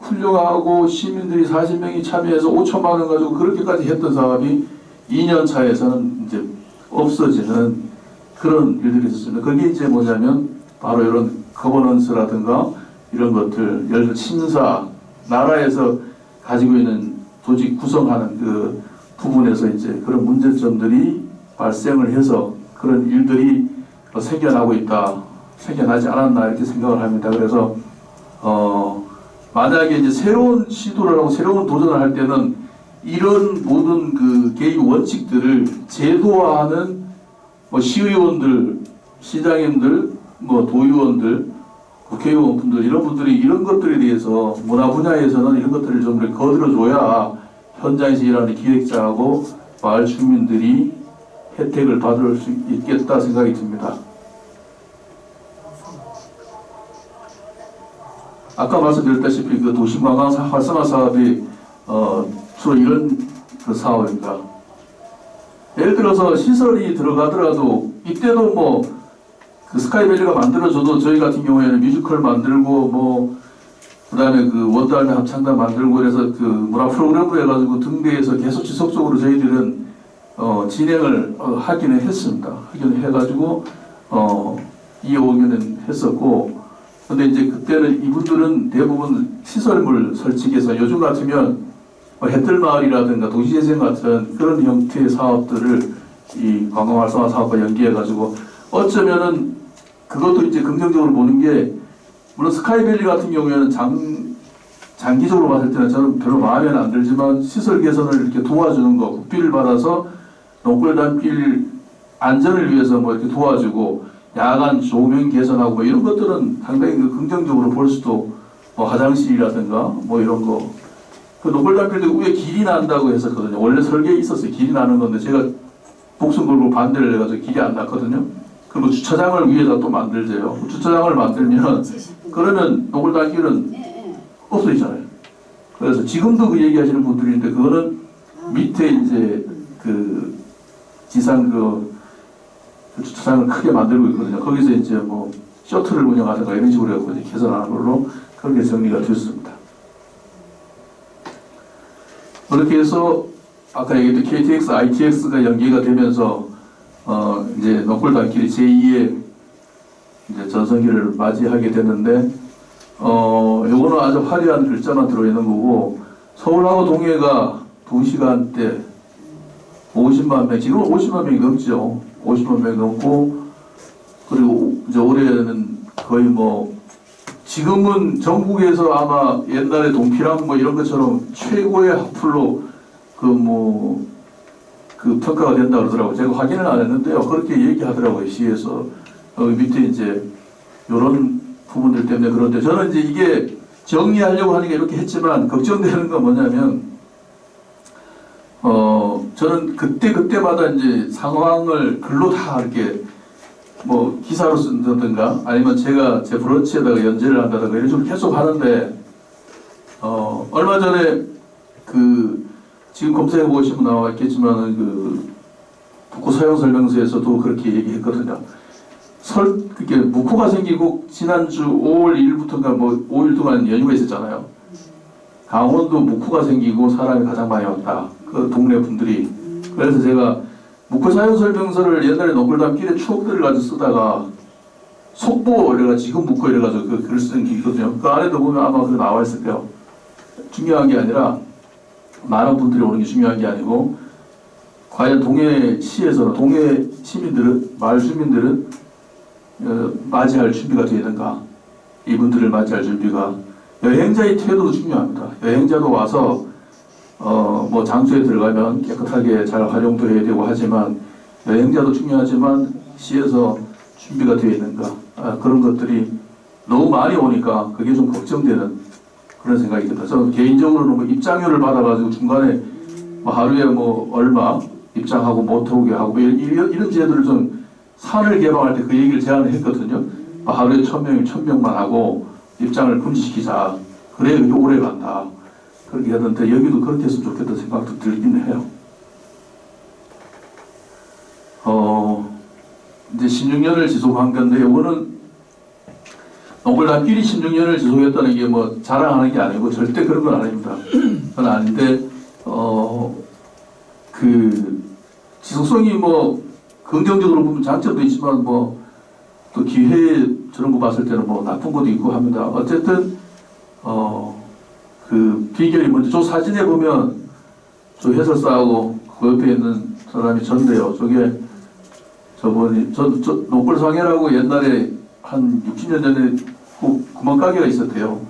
Speaker 1: 훌륭하고 시민들이 40명이 참여해서 5천만 원 가지고 그렇게까지 했던 사업이 2년 차에서는 이제 없어지는 그런 일들이 있었습니다. 그게 이제 뭐냐면 바로 이런 거버넌스라든가 이런 것들, 예를 들어 심사, 나라에서 가지고 있는 조직 구성하는 그 부분에서 이제 그런 문제점들이 발생을 해서 그런 일들이 생겨나고 있다, 생겨나지 않았나 이렇게 생각을 합니다. 그래서 만약에 이제 새로운 시도를 하고 새로운 도전을 할 때는 이런 모든 그 개입 원칙들을 제도화하는 뭐 시의원들, 시장님들, 뭐 도의원들, 국회의원분들 이런 분들이 이런 것들에 대해서 문화 분야에서는 이런 것들을 좀 거들어줘야 현장에서 일하는 기획자하고 마을 주민들이 혜택을 받을 수 있겠다 생각이 듭니다. 아까 말씀드렸다시피 그 도시관광 활성화 사업이 주로 이런 그 사업입니다. 예를 들어서 시설이 들어가더라도 이때도 뭐 그 스카이밸리가 만들어져도 저희 같은 경우에는 뮤지컬 만들고 뭐 그다음에 그 원달매 합창단 만들고 그래서 그 문화 프로그램으로 해가지고 등대에서 계속 지속적으로 저희들은 진행을 하기는 했습니다. 하기는 해가지고 2, 5년은 했었고, 근데 이제 그때는 이분들은 대부분 시설물 설치해서 요즘 같으면 햇들마을이라든가 도시재생 같은 그런 형태의 사업들을 이 관광활성화 사업과 연계해가지고 어쩌면은 그것도 이제 긍정적으로 보는 게, 물론 스카이밸리 같은 경우에는 장기적으로 봤을 때는 저는 별로 마음에는 안 들지만 시설 개선을 이렇게 도와주는 거, 국비를 받아서 농골단길 안전을 위해서 뭐 이렇게 도와주고 야간 조명 개선하고 뭐 이런 것들은 상당히 그 긍정적으로 볼 수도, 뭐 화장실이라든가 뭐 이런 거. 그 농골단길도 위에 길이 난다고 했었거든요. 원래 설계에 있었어요. 길이 나는 건데 제가 목숨 걸고 반대를 해가지고 길이 안 났거든요. 그리고 주차장을 위에다 또 만들재요. 주차장을 만들면 그러면 농골단길은 없어지잖아요. 그래서 지금도 그 얘기하시는 분들인데 그거는 밑에 이제 그 지상 그 주차장을 크게 만들고 있거든요. 거기서 이제 뭐 셔틀을 운영하든가 이런 식으로 해서 이제 개선하는 걸로 그렇게 정리가 됐습니다. 그렇게 해서 아까 얘기했던 KTX, ITX가 연계가 되면서 이제 농골단길이 제2의 이제 전성기를 맞이하게 됐는데 요거는 아주 화려한 글자만 들어있는 거고, 서울하고 동해가 2시간대 50만 명, 지금은 50만 명이 넘죠. 50만 명이 넘고, 그리고 이제 올해는 거의 뭐 지금은 전국에서 아마 옛날에 동피랑 뭐 이런 것처럼 최고의 학풀로 그 평가가 된다 그러더라고요. 제가 확인을 안 했는데요. 그렇게 얘기하더라고요, 시에서. 밑에 이제 이런 부분들 때문에. 그런데 저는 이제 이게 정리하려고 하는 게 이렇게 했지만 걱정되는 건 뭐냐면, 저는 그때마다 이제 상황을 글로 다 이렇게 뭐 기사로 쓴다든가 아니면 제가 제 브런치에다가 연재를 한다든가 이런 식으로 계속 하는데, 얼마 전에 그 지금 검색해 보시면 나와 있겠지만 그 북구 사용 설명서에서도 그렇게 얘기했거든요. 그게 묵호가 생기고 지난주 5월 1일부터인가 뭐 5일 동안 연휴가 있었잖아요. 강원도 묵호가 생기고 사람이 가장 많이 왔다. 그 동네 분들이. 그래서 제가 묵호 사용 설명서를 옛날에 농골단길의 추억들을 가지고 쓰다가 속보 이래가지고 지금 묵호 이래가지고 그 글을 쓴 게 있거든요. 그 안에도 보면 아마 그거 나와 있을 거예요. 중요한 게 아니라 많은 분들이 오는 게 중요한 게 아니고, 과연 동해시에서는 동해 시민들은, 마을 주민들은 맞이할 준비가 되어 있는가. 이분들을 맞이할 준비가. 여행자의 태도도 중요합니다. 여행자도 와서 뭐 장소에 들어가면 깨끗하게 잘 활용도 해야 되고 하지만 여행자도 중요하지만 시에서 준비가 되어 있는가. 그런 것들이 너무 많이 오니까 그게 좀 걱정되는 그런 생각이 듭니다. 저는 개인적으로는 뭐 입장료를 받아가지고 중간에 뭐 하루에 뭐 얼마 입장하고 못 오게 하고 이런 제도를 좀 산을 개방할 때 그 얘기를 제안을 했거든요. 하루에 1000명이면 1000명만 하고 입장을 금지시키자. 그래야 그게 오래 간다. 그렇게 하던데 여기도 그렇게 했으면 좋겠다는 생각도 들긴 해요. 이제 16년을 지속한 건데, 이거는 농골단길이 16년을 지속했다는 게 뭐 자랑하는 게 아니고 절대 그런 건 아닙니다. 그건 아닌데, 그 지속성이 뭐 긍정적으로 보면 장점도 있지만 뭐 또 기회 저런 거 봤을 때는 뭐 나쁜 것도 있고 합니다. 어쨌든 그 비결이 뭔지 저 사진에 보면 저 해설사하고 그 옆에 있는 사람이 전데요. 저게 저분이 저 농골상해라고 옛날에 한 60년 전에 구멍가게가 있었대요.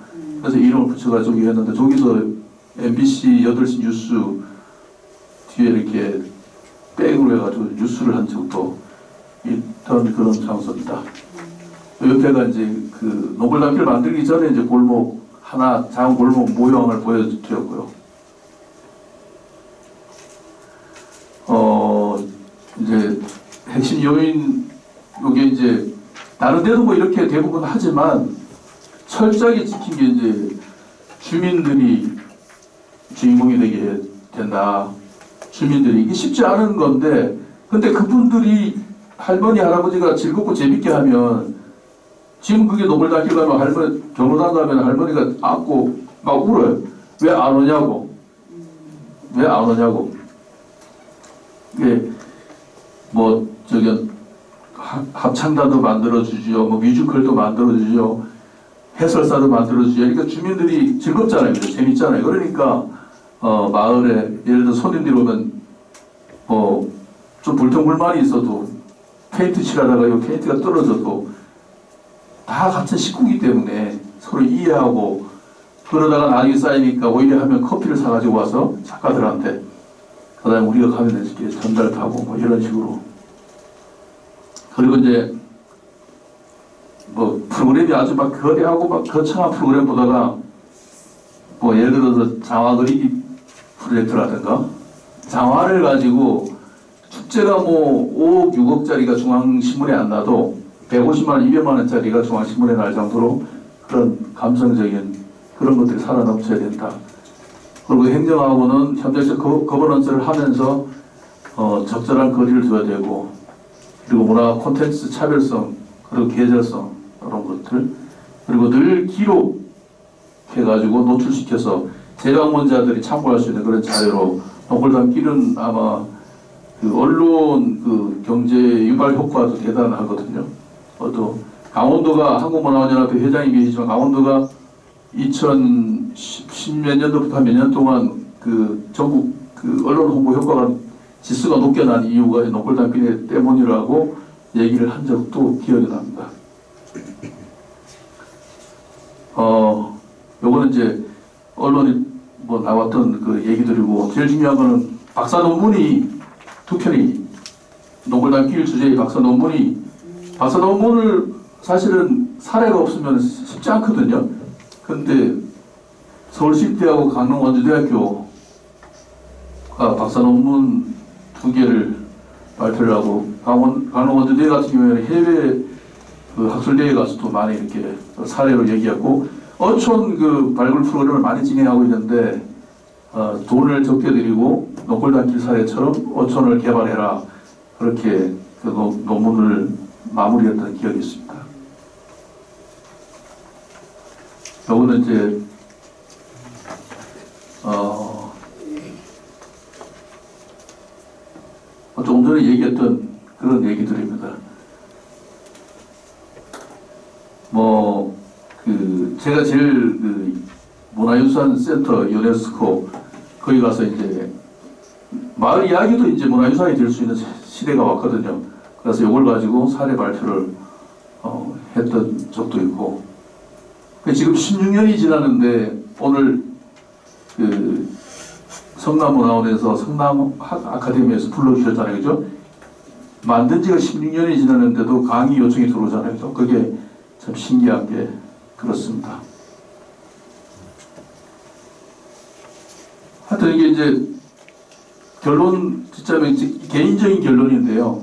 Speaker 1: 그래서 이름을 붙여가지고 했는데 저기서 MBC 8시 뉴스 뒤에 이렇게 백으로 해가지고 뉴스를 한 적도 있던 그런 장소입니다. 옆에가 이제 그 농골단길 만들기 전에 이제 골목 하나 작은 골목 모형을 보여드렸고요. 이제 핵심 요인 요게 이제 다른 데도 뭐 이렇게 대부분 하지만 철저하게 지킨 게 이제 주민들이 주인공이 되게 된다. 주민들이 이게 쉽지 않은 건데, 근데 그분들이 할머니 할아버지가 즐겁고 재밌게 하면 지금 그게 노벨단길 가면 할머니 경로당 가면 할머니가 안고 막 울어요. 왜 안 오냐고. 왜 안 오냐고. 이게 뭐 저기 합창단도 만들어주죠. 뭐 뮤지컬도 만들어주죠. 해설사도 만들어주죠. 그러니까 주민들이 즐겁잖아요. 재밌잖아요. 그러니까 마을에 예를 들어 손님들이 오면 뭐 좀 불평불만이 있어도 페인트 칠하다가 이 페인트가 떨어져도 다 같은 식구이기 때문에 서로 이해하고 그러다가 나중에 쌓이니까 오히려 하면 커피를 사가지고 와서 작가들한테 그 다음에 우리가 가면 이렇게 전달하고 뭐 이런 식으로. 그리고 이제 뭐 프로그램이 아주 막 거대하고 막 거창한 프로그램 보다가 뭐 예를 들어서 장화 그리기 프로젝트라든가 장화를 가지고 축제가 뭐 5억 6억짜리가 중앙신문에 안 나도 150만 원 200만 원짜리가 중앙신문에 날 정도로 그런 감성적인 그런 것들이 살아 넘쳐야 된다. 그리고 행정하고는 현장에서 거버넌스를 하면서 적절한 거리를 둬야 되고, 그리고 문화 콘텐츠 차별성 그리고 계절성 그런 것들, 그리고 늘 기록해가지고 노출시켜서 재방문자들이 참고할 수 있는 그런 자료로 동굴담길은 아마 그 언론 그 경제 유발 효과도 대단하거든요. 또 강원도가 한국문화원연합회 회장이 계시지만 강원도가 2010 몇 년도부터 몇 년 동안 그 전국 그 언론 홍보 효과가 지수가 높게 난 이유가 노골담길 때문이라고 얘기를 한 적도 기억이 납니다. 요거는 이제 언론이 뭐 나왔던 그 얘기들이고, 제일 중요한 거는 박사 논문이 두 편이 노골담길 주제의 박사 논문을 사실은 사례가 없으면 쉽지 않거든요. 근데 서울시립대하고 강릉원주대학교가 박사 논문 2개를 발표를 하고, 강릉원주대 같은 경우에는 해외 그 학술대회 가서도 많이 이렇게 사례로 얘기하고, 어촌 그 발굴 프로그램을 많이 진행하고 있는데, 돈을 적게 들이고 노골담길 사례처럼 어촌을 개발해라, 그렇게 그 논문을 마무리했던 기억이 있습니다. 요거는 이제 조금 전에 얘기했던 그런 얘기들입니다. 뭐 그 제가 제일 그 문화유산 센터 유네스코 거기 가서 이제 마을 이야기도 이제 문화유산이 될 수 있는 시대가 왔거든요. 그래서 이걸 가지고 사례 발표를 했던 적도 있고, 지금 16년이 지났는데 오늘 그 성남문화원에서 성남아카데미에서 불러주셨잖아요, 그죠? 만든 지가 16년이 지났는데도 강의 요청이 들어오잖아요, 그죠? 그게 참 신기한 게 그렇습니다. 하여튼 이게 이제 결론 짓자면 개인적인 결론인데요.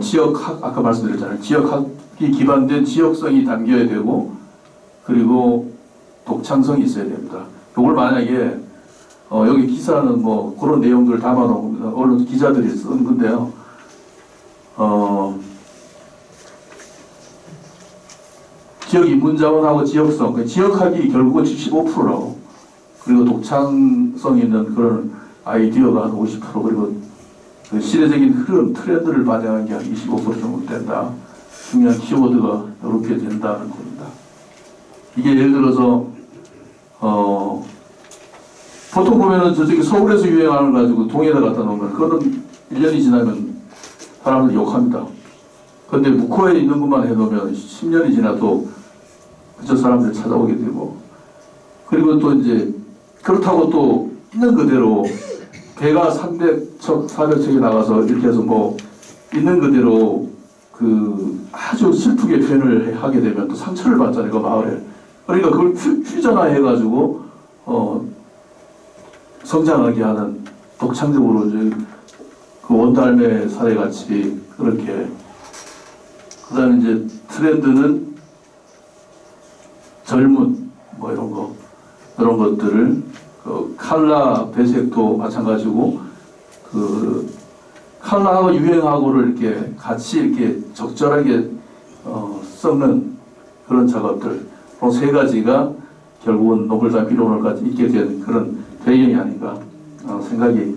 Speaker 1: 지역학, 아까 말씀드렸잖아요. 지역학이 기반된 지역성이 담겨야 되고, 그리고 독창성이 있어야 됩니다. 이걸 만약에 여기 기사는 뭐 그런 내용들을 담아놓은 언론 기자들이 쓴 건데요. 지역 인문자원하고 지역성, 그러니까 지역학이 결국은 75%라고, 그리고 독창성 있는 그런 아이디어가 한 50%, 그리고 그 시대적인 흐름, 트렌드를 반영한 게 한 25% 정도 된다. 중요한 키워드가 이렇게 된다는 겁니다. 이게 예를 들어서 보통 보면은 저쪽에 서울에서 유행하는 거 가지고 동해에다 갖다 놓으면 그거는 1년이 지나면 사람들 욕합니다. 그런데 묵호에 있는 것만 해놓으면 10년이 지나도 그저 사람들 찾아오게 되고, 그리고 또 이제 그렇다고 또 있는 그대로 배가 300척, 400척이 나가서 이렇게 해서 뭐 있는 그대로 그 아주 슬프게 표현을 하게 되면 또 상처를 받잖아요, 그 마을에. 그러니까 그걸 퓨전화해가지고 성장하게 하는, 독창적으로 이제 그 원달매 사례 같이 그렇게. 그 다음에 이제 트렌드는 젊은 뭐 이런 것들을 그 칼라 배색도 마찬가지고 그 칼라하고 유행하고를 이렇게 같이 이렇게 적절하게 섞는 그런 작업들, 그 세 가지가 결국은 노벨상 비론을까지 있게 된 그런 배경이 아닌가 생각이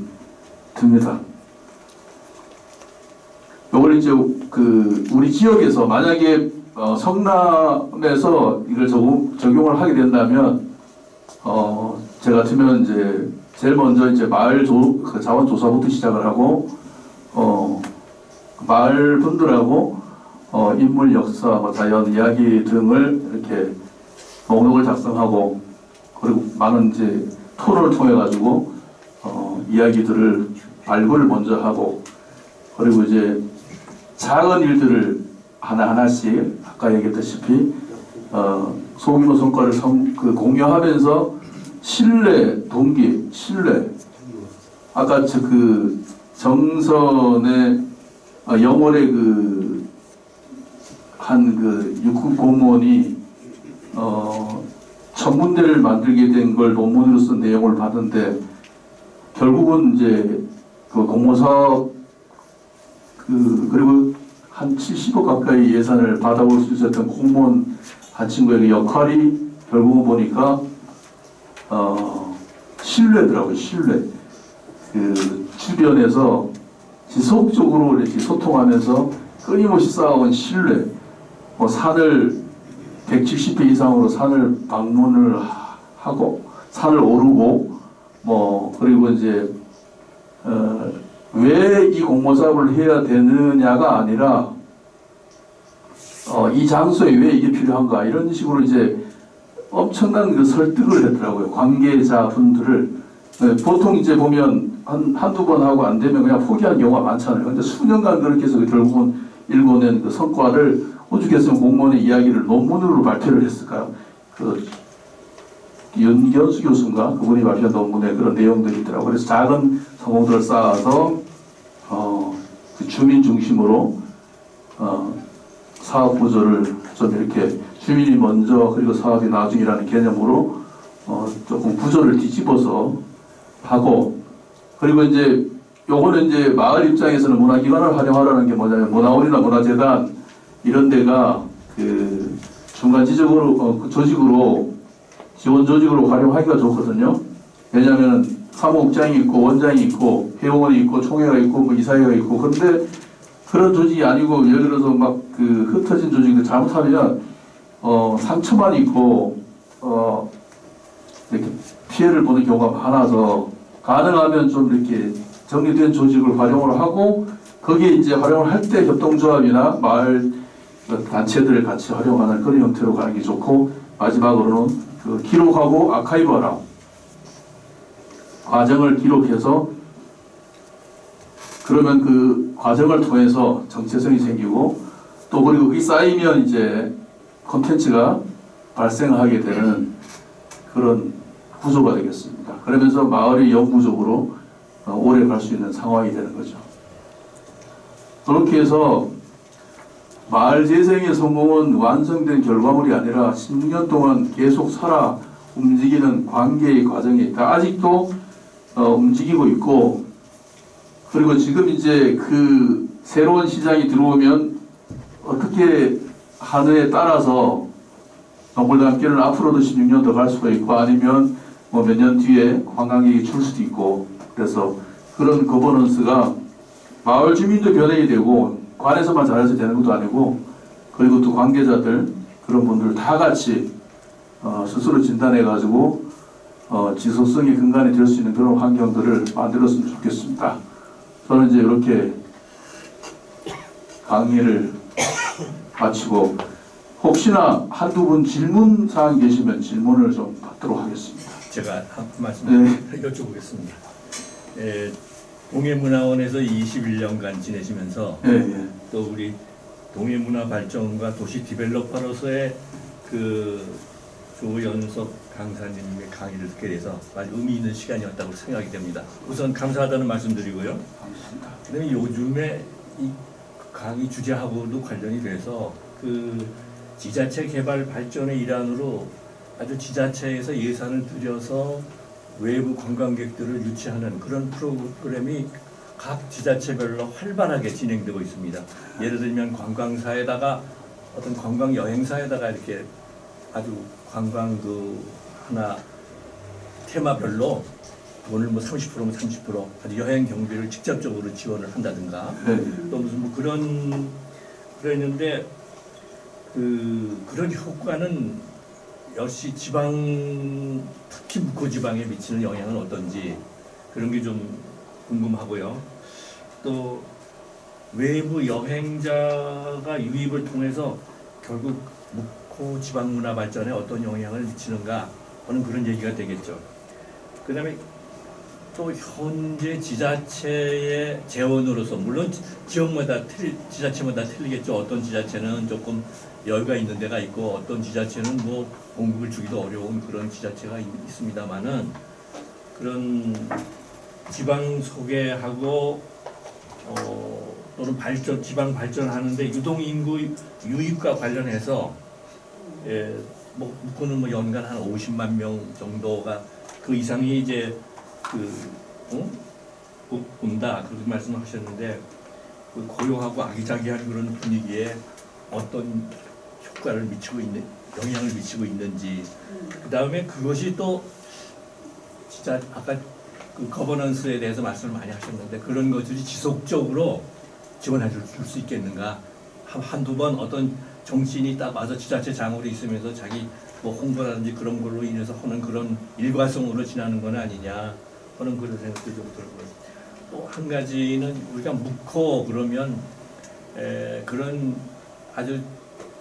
Speaker 1: 듭니다. 요걸 이제 그 우리 지역에서 만약에 성남에서 이걸 적용을 하게 된다면 제 같으면 이제 제일 먼저 이제 마을 그 자원조사부터 시작을 하고 마을 분들하고 인물 역사, 뭐 자연 이야기 등을 이렇게 목록을 작성하고 그리고 많은 이제 토론을 통해 가지고 이야기들을 발굴을 먼저 하고 그리고 이제 작은 일들을 하나하나씩 아까 얘기했다시피 소규모 성과를 공유하면서 신뢰, 동기, 신뢰. 아까 그 정선의 영월의 한 육군 공무원이 천문대를 만들게 된 걸 논문으로 쓴 내용을 봤는데 결국은 이제 그 공모사업 그리고 한 70억 가까이 예산을 받아볼 수 있었던 공무원 한 친구의 역할이 결국은 보니까 신뢰더라고요. 신뢰. 그 주변에서 지속적으로 이렇게 소통하면서 끊임없이 쌓아온 신뢰. 뭐 산을 170회 이상으로 산을 방문을 하고 산을 오르고 뭐 그리고 이제 왜 이 공모사업을 해야 되느냐가 아니라 이 장소에 왜 이게 필요한가 이런 식으로 이제 엄청난 그 설득을 했더라고요. 관계자분들을. 보통 이제 보면 한두 번 하고 안 되면 그냥 포기하는 경우가 많잖아요. 근데 수년간 그렇게 해서 결국은 일궈낸 그 성과를 오죽했으면 공무원의 이야기를 논문으로 발표를 했을까요? 그 연견수 교수인가 그분이 발표한 논문에 그런 내용들이 있더라고요. 그래서 작은 성공들을 쌓아서 그 주민 중심으로 사업 구조를 좀 이렇게 주민이 먼저 그리고 사업이 나중이라는 개념으로 조금 구조를 뒤집어서 하고 그리고 이제 요거는 이제 마을 입장에서는 문화기관을 활용하라는 게 뭐냐면 문화원이나 문화재단 이런 데가 그 중간 지적으로 조직으로 지원 조직으로 활용하기가 좋거든요. 왜냐하면 사무국장이 있고 원장이 있고 회원이 있고 총회가 있고 뭐 이사회가 있고 그런데 그런 조직이 아니고 예를 들어서 막 그 흩어진 조직들 잘못하면 상처만 있고 이렇게 피해를 보는 경우가 많아서 가능하면 좀 이렇게 정리된 조직을 활용을 하고 거기에 이제 활용을 할 때 협동조합이나 마을 단체들을 같이 활용하는 그런 형태로 가는 게 좋고 마지막으로는 그 기록하고 아카이브하라 과정을 기록해서 그러면 그 과정을 통해서 정체성이 생기고 또 그리고 그게 쌓이면 이제 콘텐츠가 발생하게 되는 그런 구조가 되겠습니다. 그러면서 마을이 영구적으로 오래 갈 수 있는 상황이 되는 거죠. 그렇게 해서 마을 재생의 성공은 완성된 결과물이 아니라 16년 동안 계속 살아 움직이는 관계의 과정이 있다. 아직도 움직이고 있고 그리고 지금 이제 그 새로운 시장이 들어오면 어떻게 하느냐에 따라서 동굴담길은 앞으로도 16년 더 갈 수가 있고 아니면 뭐 몇 년 뒤에 관광객이 줄 수도 있고 그래서 그런 거버넌스가 마을 주민도 변해야 되고 관에서만 잘해서 되는 것도 아니고 그리고 또 관계자들 그런 분들 다 같이 스스로 진단해 가지고 지속성의 근간이 될 수 있는 그런 환경들을 만들었으면 좋겠습니다. 저는 이제 이렇게 강의를 마치고 혹시나 한두 분 질문 사항 계시면 질문을 좀 받도록 하겠습니다.
Speaker 4: 제가 한 말씀 여쭤보겠습니다. 동해문화원에서 21년간 지내시면서 또 우리 동해문화발전과 도시 디벨로퍼로서의 그 조연석 강사님의 강의를 듣게 돼서 아주 의미 있는 시간이었다고 생각이 됩니다. 우선 감사하다는 말씀드리고요.
Speaker 1: 감사합니다.
Speaker 4: 그다음에 요즘에 이 강의 주제하고도 관련이 돼서 그 지자체 개발 발전의 일환으로 아주 지자체에서 예산을 들여서 외부 관광객들을 유치하는 그런 프로그램이 각 지자체별로 활발하게 진행되고 있습니다. 예를 들면 관광사에다가 어떤 관광 여행사에다가 이렇게 아주 관광 하나 테마별로 돈을 30%면 30% 아주 여행 경비를 직접적으로 지원을 한다든가 또 무슨 그랬는데 그런 효과는 역시 지방 특히 묵호 지방에 미치는 영향은 어떤지 그런 게 좀 궁금하고요. 또 외부 여행자가 유입을 통해서 결국 묵호 지방 문화 발전에 어떤 영향을 미치는가 하는 그런 얘기가 되겠죠. 그다음에 또 현재 지자체의 재원으로서 물론 지역마다 지자체마다 틀리겠죠. 어떤 지자체는 조금 여유가 있는 데가 있고 어떤 지자체는 뭐 공급을 주기도 어려운 그런 지자체가 있습니다만은 그런 지방 소개하고 또는 지방 발전하는데 유동 인구 유입과 관련해서 묵호는 연간 한 50만 명 정도가 그 이상이 이제 온다 그렇게 말씀하셨는데 그 고요하고 아기자기한 그런 분위기에 어떤 효과를 미치고 있는 영향을 미치고 있는지 그 다음에 그것이 또 진짜 아까 그 거버넌스에 대해서 말씀을 많이 하셨는데 그런 것들이 지속적으로 지원해 줄 수 있겠는가 한두 번 어떤 정치인이 딱 와서 지자체 장으로 있으면서 자기 뭐 홍보라든지 그런 걸로 인해서 하는 그런 일과성으로 지나는 건 아니냐 하는 그런 생각도 좀 들고요. 또 한 가지는 우리가 묵호 그러면 그런 아주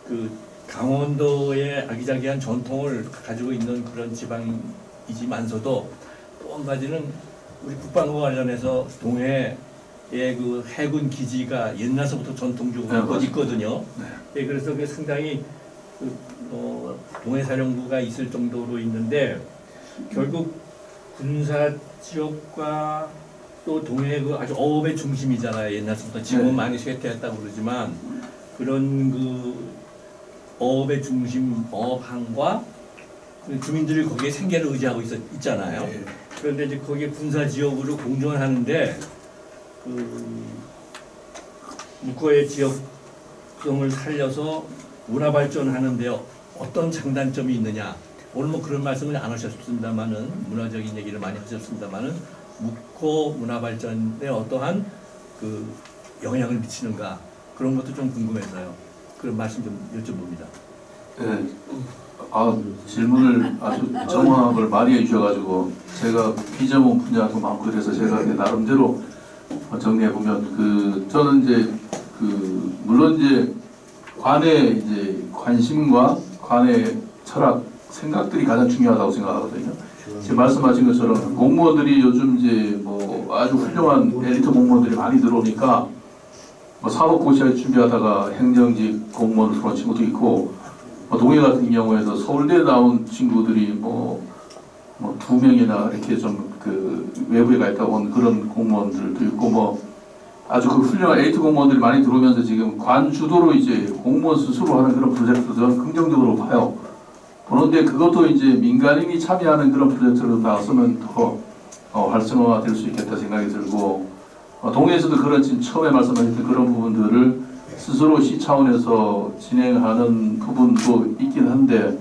Speaker 4: 그 강원도의 아기자기한 전통을 가지고 있는 그런 지방이지만서도 또 한 가지는 우리 국방과 관련해서 동해의 그 해군 기지가 옛날서부터 전통적으로 있거든요. 그래서 그게 상당히 동해사령부가 있을 정도로 있는데 결국 군사 지역과 또 동해 그 아주 어업의 중심이잖아요. 옛날부터 지금은 많이 쇠퇴했다고 그러지만 그런 그 어업의 중심 어업항과 주민들이 거기에 생계를 의지하고 있잖아요. 그런데 이제 거기에 군사 지역으로 공존을 하는데 그 묵호의 지역성을 살려서 문화 발전하는데 어떤 장단점이 있느냐. 오늘 뭐 그런 말씀을 안 하셨습니다만은 문화적인 얘기를 많이 하셨습니다만은 묵호 문화 발전에 어떠한 그 영향을 미치는가 그런 것도 좀 궁금해서요. 그런 말씀 좀 여쭤봅니다.
Speaker 1: 네. 질문을 아주 정확을 많이 해주셔가지고 제가 비전문 분야도 많고 그래서 제가 나름대로 정리해 보면 저는 이제 물론 이제 관의 이제 관심과 관의 철학 생각들이 가장 중요하다고 생각하거든요. 지금 말씀하신 것처럼 공무원들이 요즘 이제 뭐 아주 훌륭한 엘리트 공무원들이 많이 들어오니까 뭐 사법고시를 준비하다가 행정직 공무원으로 들어온 친구도 있고 동해 같은 경우에도 서울대 나온 친구들이 뭐 2명이나 이렇게 좀 외부에 가 있다고 온 그런 공무원들도 있고 뭐 아주 훌륭한 엘리트 공무원들이 많이 들어오면서 지금 관 주도로 이제 공무원 스스로 하는 그런 프로젝트도 저는 긍정적으로 봐요. 보는데 그것도 이제 민간인이 참여하는 그런 프로젝트로 나왔으면 더 활성화될 수 있겠다 생각이 들고 동해에서도 그런 지금 처음에 말씀하셨던 그런 부분들을 스스로 시 차원에서 진행하는 부분도 있긴 한데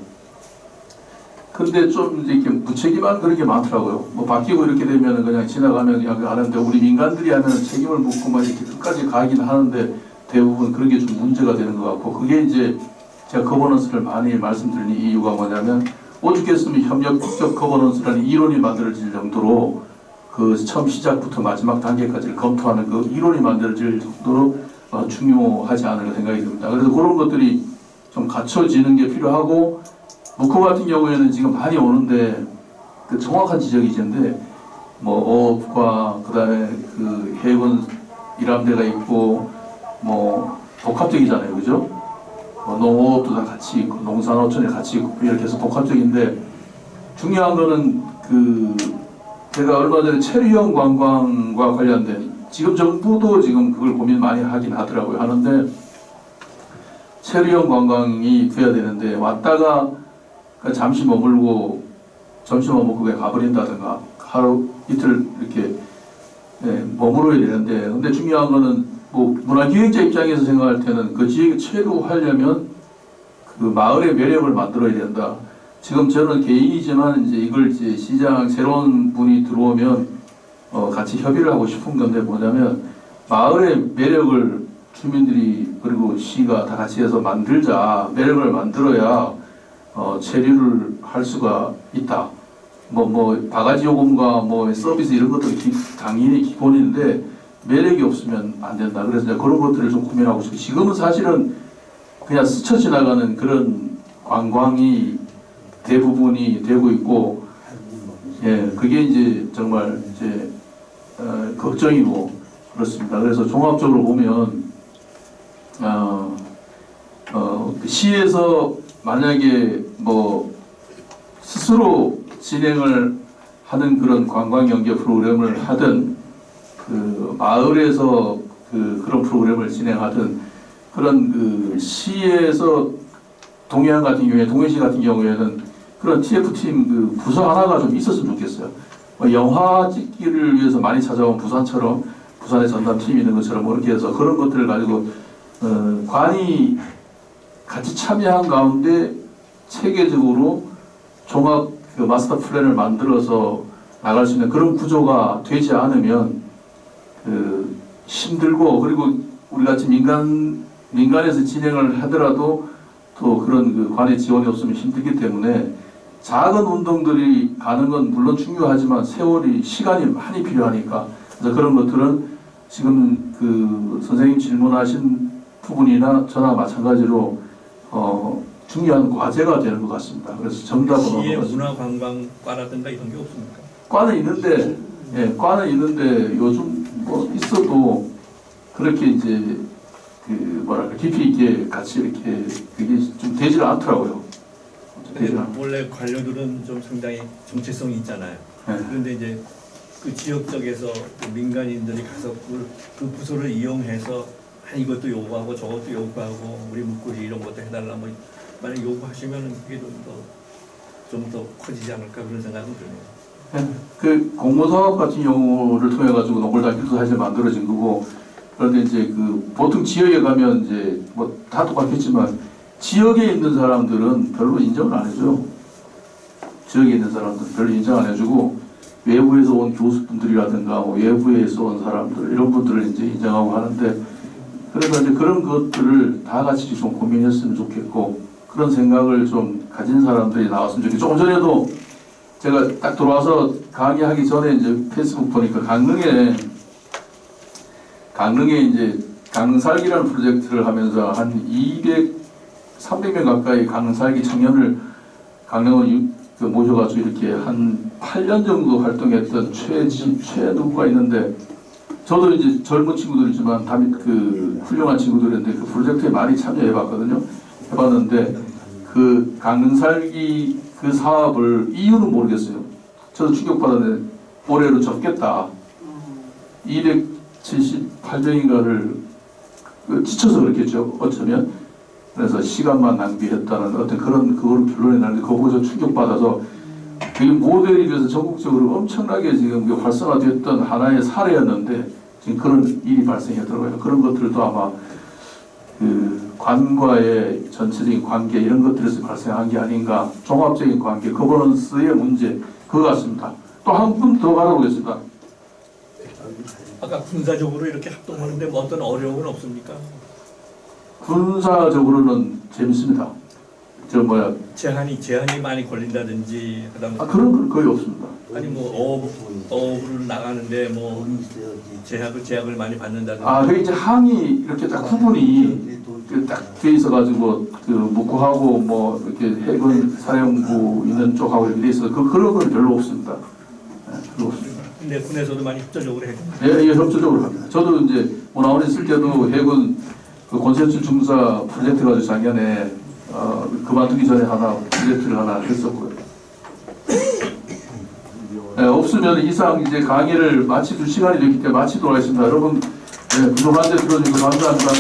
Speaker 1: 근데 좀 이렇게 무책임한 그런 게 많더라고요. 뭐 바뀌고 이렇게 되면 그냥 지나가면 그냥 하는데 우리 민간들이 하면 책임을 묻고 막 이렇게 끝까지 가긴 하는데 대부분 그런 게 좀 문제가 되는 것 같고 그게 이제 제가 거버넌스를 많이 말씀드리는 이유가 뭐냐면 오죽했으면 협력적 거버넌스라는 이론이 만들어질 정도로 처음 시작부터 마지막 단계까지를 검토하는 그 이론이 만들어질 정도로 중요하지 않을까 생각이 듭니다. 그래서 그런 것들이 좀 갖춰지는 게 필요하고 묵호 같은 경우에는 지금 많이 오는데 정확한 지적이신데 뭐 어업과 그다음에 해군 일함대가 있고 뭐 복합적이잖아요, 그죠? 농업도 다 같이 있고 농산어촌에 같이 있고 이렇게 해서 복합적인데 중요한 거는 제가 얼마 전에 체류형 관광과 관련된 지금 정부도 지금 그걸 고민 많이 하긴 하더라고요. 하는데 체류형 관광이 돼야 되는데 왔다가 그러니까 잠시 머물고 점심만 먹고 그냥 가버린다든가 하루 이틀 이렇게 머물러야 되는데, 근데 중요한 거는 뭐 문화기획자 입장에서 생각할 때는 그 지역에 체류하려면 그 마을의 매력을 만들어야 된다. 지금 저는 개인이지만 이제 이걸 이제 시장 새로운 분이 들어오면 같이 협의를 하고 싶은 건데, 뭐냐면 마을의 매력을 주민들이 그리고 시가 다 같이 해서 만들자. 매력을 만들어야 체류를 할 수가 있다. 바가지 요금과 서비스 이런 것도 당연히 기본인데 매력이 없으면 안 된다. 그래서 이제 그런 것들을 좀 고민하고 싶어요. 지금은 사실은 그냥 스쳐 지나가는 그런 관광이 대부분이 되고 있고, 그게 이제 정말 이제 걱정이고 그렇습니다. 그래서 종합적으로 보면 시에서 만약에 스스로 진행을 하는 그런 관광 연계 프로그램을 하든 그 마을에서 그런 프로그램을 진행하든 그런 그 시에서 동해안 같은 경우에 동해시 같은 경우에는 그런 TF팀 그 부서 하나가 좀 있었으면 좋겠어요. 영화 찍기를 위해서 많이 찾아온 부산처럼 부산의 전담팀이 있는 것처럼 그렇게 해서 그런 것들을 가지고 관이 같이 참여한 가운데 체계적으로 종합 그 마스터 플랜을 만들어서 나갈 수 있는 그런 구조가 되지 않으면 힘들고, 그리고 우리 같이 민간에서 진행을 하더라도 또 그런 그 관의 지원이 없으면 힘들기 때문에 작은 운동들이 가는 건 물론 중요하지만 세월이 시간이 많이 필요하니까, 그래서 그런 것들은 지금 그 선생님 질문하신 부분이나 저나 마찬가지로 중요한 과제가 되는 것 같습니다. 그래서 정답은
Speaker 4: 시의 문화관광과라든가 이런 게 없습니까?
Speaker 1: 과는 있는데, 과는 있는데 요즘 있어도 그렇게 이제 깊이 있게 같이 이렇게 그게 좀 되질 않더라고요.
Speaker 4: 원래 관료들은 좀 상당히 정체성이 있잖아요. 그런데 이제 그 지역 쪽에서 그 민간인들이 가서 그 부서를 이용해서 이것도 요구하고 저것도 요구하고 우리 문고리 이런 것도 해달라 만약 요구하시면 그게 좀 더 커지지 않을까 그런 생각은 드네요.
Speaker 1: 그 공모사업 같은 경우를 통해 가지고 노골단길도 사실 만들어진 거고, 그런데 이제 그 보통 지역에 가면 이제 다 똑같겠지만 지역에 있는 사람들은 별로 인정을 안 해줘요. 지역에 있는 사람들은 별로 인정 안 해주고 외부에서 온 교수분들이라든가 외부에서 온 사람들 이런 분들을 이제 인정하고 하는데, 그래서 이제 그런 것들을 다 같이 좀 고민했으면 좋겠고 그런 생각을 좀 가진 사람들이 나왔으면 좋겠고, 조금 전에도 제가 딱 들어와서 강의하기 전에 이제 페이스북 보니까 강릉에 이제 강릉살기라는 프로젝트를 하면서 한 300명 가까이 강릉살기 청년을 강릉을 모셔가지고 이렇게 한 8년 정도 활동했던 최누구가 있는데, 저도 이제 젊은 친구들이지만 훌륭한 친구들인데 그 프로젝트에 많이 참여해봤거든요. 해봤는데 그 강릉살기 그 사업을 이유는 모르겠어요. 저도 충격받았는데 올해로 접겠다. 278명인가를 지쳐서 그렇겠죠. 어쩌면. 그래서 시간만 낭비했다는 어떤 그거를 결론이 나는데 그거 보고서 충격받아서 그게 모델이 돼서 전국적으로 엄청나게 지금 활성화됐던 하나의 사례였는데 지금 그런 일이 발생했더라고요. 그런 것들도 아마 그 관과의 전체적인 관계 이런 것들에서 발생한 게 아닌가, 종합적인 관계, 거버넌스의 문제 그거 같습니다. 또 한 분 더 알아보겠습니다.
Speaker 4: 아까 군사적으로 이렇게 합동하는데 어떤 어려움은 없습니까?
Speaker 1: 군사적으로는 재밌습니다.
Speaker 4: 제한이 많이 걸린다든지 그다음에
Speaker 1: 그런 건 거의 없습니다.
Speaker 4: 아니 어업을 나가는데 제약을 많이 받는다든지.
Speaker 1: 그게 이제 항이 이렇게 딱 구분이 딱 돼 있어가지고 묵구하고 이렇게 해군 사령부 있는 쪽하고 이렇게 돼 있어서 그런 건 별로 없습니다. 별로 없습니다.
Speaker 4: 근데 군에서도 많이 협조적으로 해요.
Speaker 1: 예, 협조적으로 합니다. 저도 이제 나원에 있을 때도 해군 콘센트 중사 프로젝트 가지고 작년에 그만두기 전에 프로젝트를 하나 했었고요. 없으면 이상 이제 강의를 마칠 시간이 됐기 때문에 마치도록 하겠습니다. 여러분, 부족한 데 들어주셔서 감사합니다.